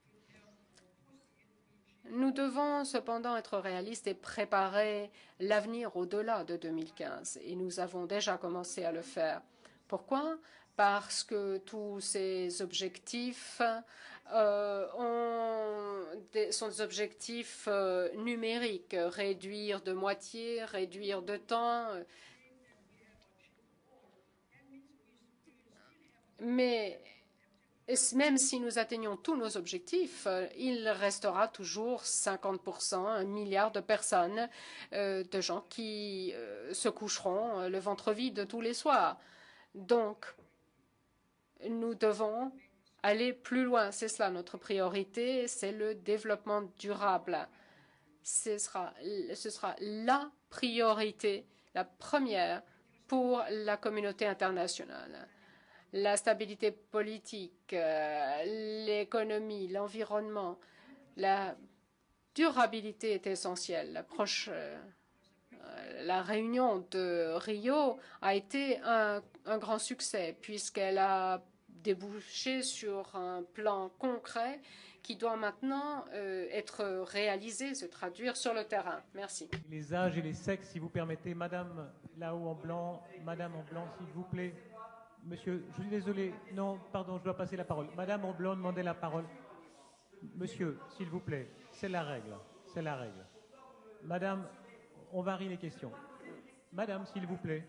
Speaker 3: Nous devons cependant être réalistes et préparer l'avenir au-delà de 2015. Et nous avons déjà commencé à le faire. Pourquoi? Parce que tous ces objectifs sont des objectifs numériques. Réduire de moitié, réduire de temps. Mais même si nous atteignons tous nos objectifs, il restera toujours 50%, 1 milliard de personnes, de gens qui se coucheront le ventre vide tous les soirs. Donc, nous devons aller plus loin. C'est cela notre priorité, c'est le développement durable. Ce sera la priorité, la première pour la communauté internationale. La stabilité politique, l'économie, l'environnement, la durabilité est essentielle. La réunion de Rio a été un grand succès puisqu'elle a débouché sur un plan concret qui doit maintenant être réalisé, se traduire sur le terrain. Merci.
Speaker 5: Les âges et les sexes, si vous permettez. Madame, là-haut en blanc, Madame en blanc, s'il vous plaît. Monsieur, je suis désolé. Non, pardon, je dois passer la parole. Madame en blanc demandait la parole. Monsieur, s'il vous plaît, c'est la règle. C'est la règle. Madame, on varie les questions. Madame, s'il vous plaît.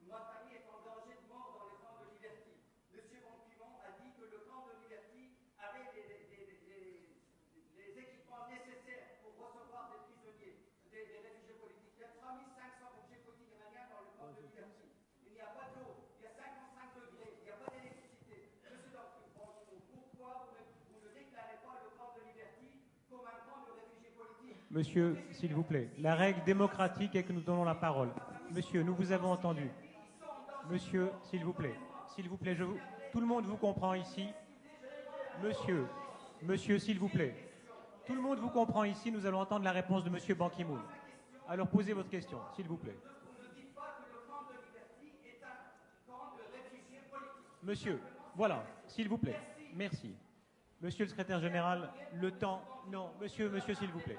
Speaker 8: Ma famille est en danger de mort dans les camps de Liberty. Monsieur Ban Ki-moon a dit que le camp de Liberty avait les équipements nécessaires pour recevoir des prisonniers, des réfugiés politiques. Il y a 3500 réfugiés politiques iraniens dans le camp de Liberty. Il n'y a pas d'eau, il y a 55 degrés, il n'y a pas d'électricité. Monsieur Ban Ki-moon, pourquoi vous ne déclarez pas le camp de Liberty comme un camp de réfugiés politiques?
Speaker 5: Monsieur, s'il vous plaît, la règle démocratique est que nous donnons la parole. Monsieur, nous vous avons entendu. Monsieur, s'il vous plaît, tout le monde vous comprend ici. Monsieur, s'il vous plaît, tout le monde vous comprend ici. Nous allons entendre la réponse de Monsieur Ban Ki-moon. Alors posez votre question, s'il vous plaît. Monsieur, voilà, s'il vous plaît. Merci. Monsieur le secrétaire général, le temps... Non, monsieur, s'il vous plaît.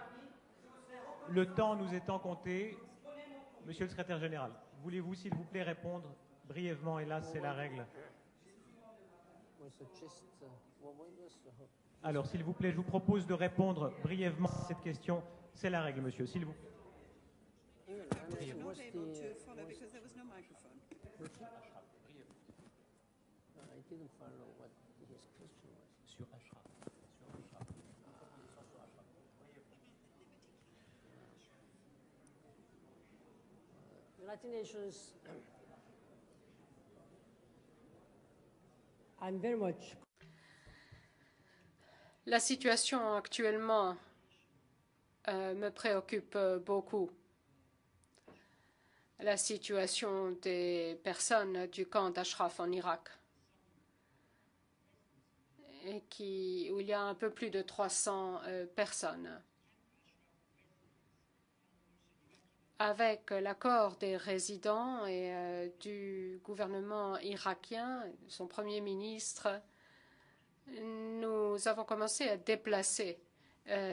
Speaker 5: Le temps nous étant compté, monsieur le secrétaire général, voulez-vous, s'il vous plaît, répondre brièvement? Et là, c'est la règle. Alors, s'il vous plaît, je vous propose de répondre brièvement à cette question. C'est la règle, monsieur, s'il vous plaît. Sur Ashraf.
Speaker 4: United Nations, I'm very much.
Speaker 3: La situation actuellement me préoccupe beaucoup. La situation des personnes du camp d'Ashraf en Irak, où il y a un peu plus de 300 personnes. Avec l'accord des résidents et du gouvernement irakien, son Premier ministre, nous avons commencé à déplacer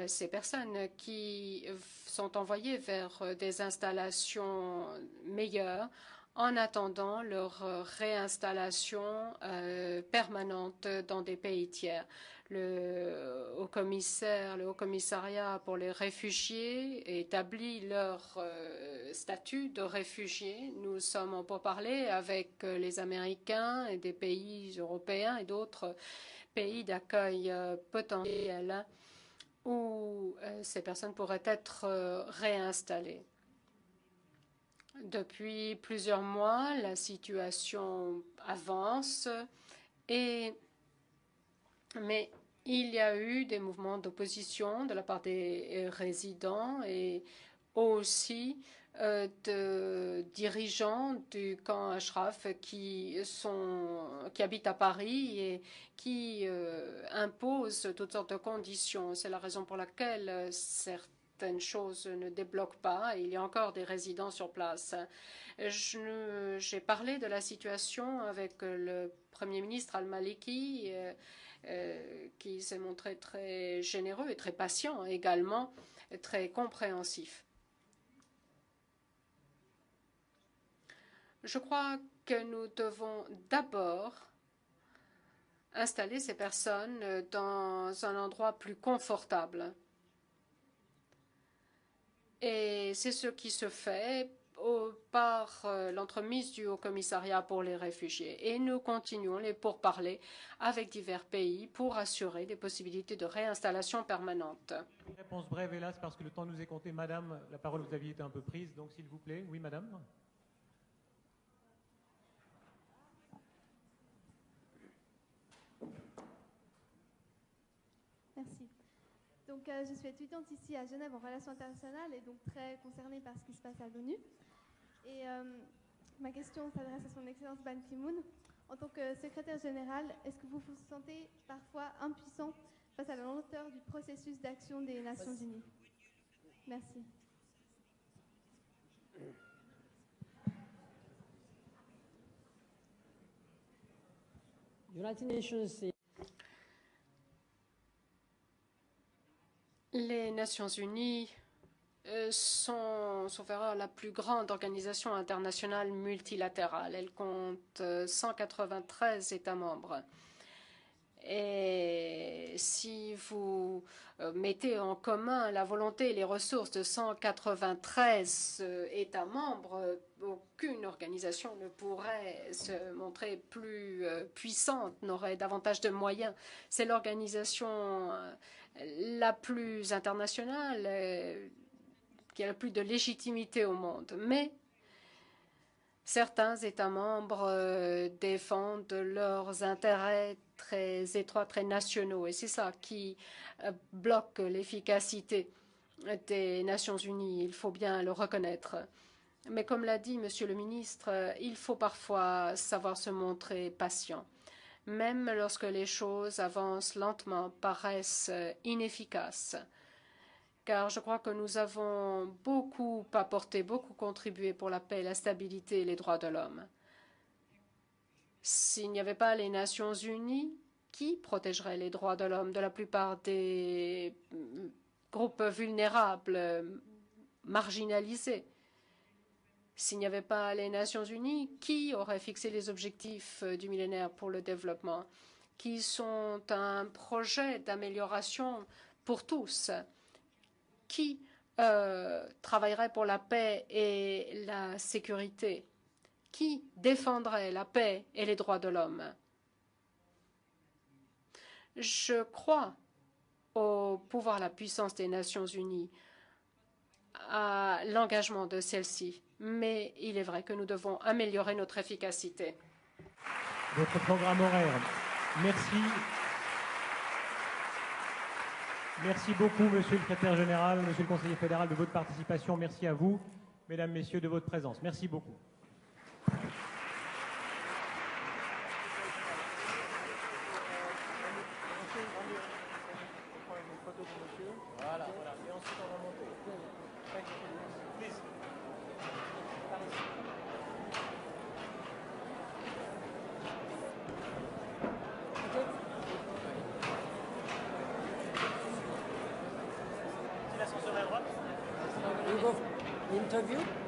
Speaker 3: ces personnes qui sont envoyées vers des installations meilleures en attendant leur réinstallation permanente dans des pays tiers. Le Haut Commissariat pour les réfugiés établit leur statut de réfugiés. Nous sommes en pourparlers avec les Américains et des pays européens et d'autres pays d'accueil potentiels où ces personnes pourraient être réinstallées. Depuis plusieurs mois, la situation avance, mais il y a eu des mouvements d'opposition de la part des résidents et aussi de dirigeants du camp Ashraf qui habitent à Paris et qui imposent toutes sortes de conditions. C'est la raison pour laquelle certaines choses ne débloquent pas. Il y a encore des résidents sur place. J'ai parlé de la situation avec le Premier ministre Al-Maliki, qui s'est montré très généreux et très patient également, très compréhensif. Je crois que nous devons d'abord installer ces personnes dans un endroit plus confortable. Et c'est ce qui se fait par l'entremise du Haut-Commissariat pour les réfugiés. Et nous continuons les pourparlers avec divers pays pour assurer des possibilités de réinstallation permanente.
Speaker 5: Une réponse brève, hélas, parce que le temps nous est compté. Madame, la parole, vous aviez été un peu prise, donc s'il vous plaît. Oui, madame.
Speaker 9: Merci. Donc, je suis étudiante ici à Genève en relations internationales et donc très concernée par ce qui se passe à l'ONU. Et ma question s'adresse à son Excellence Ban Ki-moon. En tant que secrétaire général, est-ce que vous vous sentez parfois impuissant face à la lenteur du processus d'action des Nations Unies? Merci.
Speaker 4: United Nations,
Speaker 3: Les Nations Unies sont, sauf erreur, la plus grande organisation internationale multilatérale. Elle compte 193 États membres. Et si vous mettez en commun la volonté et les ressources de 193 États membres, aucune organisation ne pourrait se montrer plus puissante, n'aurait davantage de moyens. C'est l'organisation la plus internationale, qui a le plus de légitimité au monde. Mais certains États membres défendent leurs intérêts très étroits, très nationaux. Et c'est ça qui bloque l'efficacité des Nations Unies. Il faut bien le reconnaître. Mais comme l'a dit Monsieur le ministre, il faut parfois savoir se montrer patient. Même lorsque les choses avancent lentement, paraissent inefficaces. Car je crois que nous avons beaucoup apporté, beaucoup contribué pour la paix, la stabilité et les droits de l'homme. S'il n'y avait pas les Nations Unies, qui protégerait les droits de l'homme de la plupart des groupes vulnérables, marginalisés? S'il n'y avait pas les Nations Unies, qui aurait fixé les objectifs du millénaire pour le développement, qui sont un projet d'amélioration pour tous? Qui travaillerait pour la paix et la sécurité? Qui défendrait la paix et les droits de l'homme? Je crois au pouvoir, à la puissance des Nations Unies, à l'engagement de celles-ci. Mais il est vrai que nous devons améliorer notre efficacité.
Speaker 5: Votre programme horaire. Merci. Merci beaucoup, Monsieur le Secrétaire Général, Monsieur le Conseiller fédéral, de votre participation. Merci à vous, Mesdames, Messieurs, de votre présence. Merci beaucoup. Voilà, voilà. Et ensuite, on va monter. Please.
Speaker 4: Interview?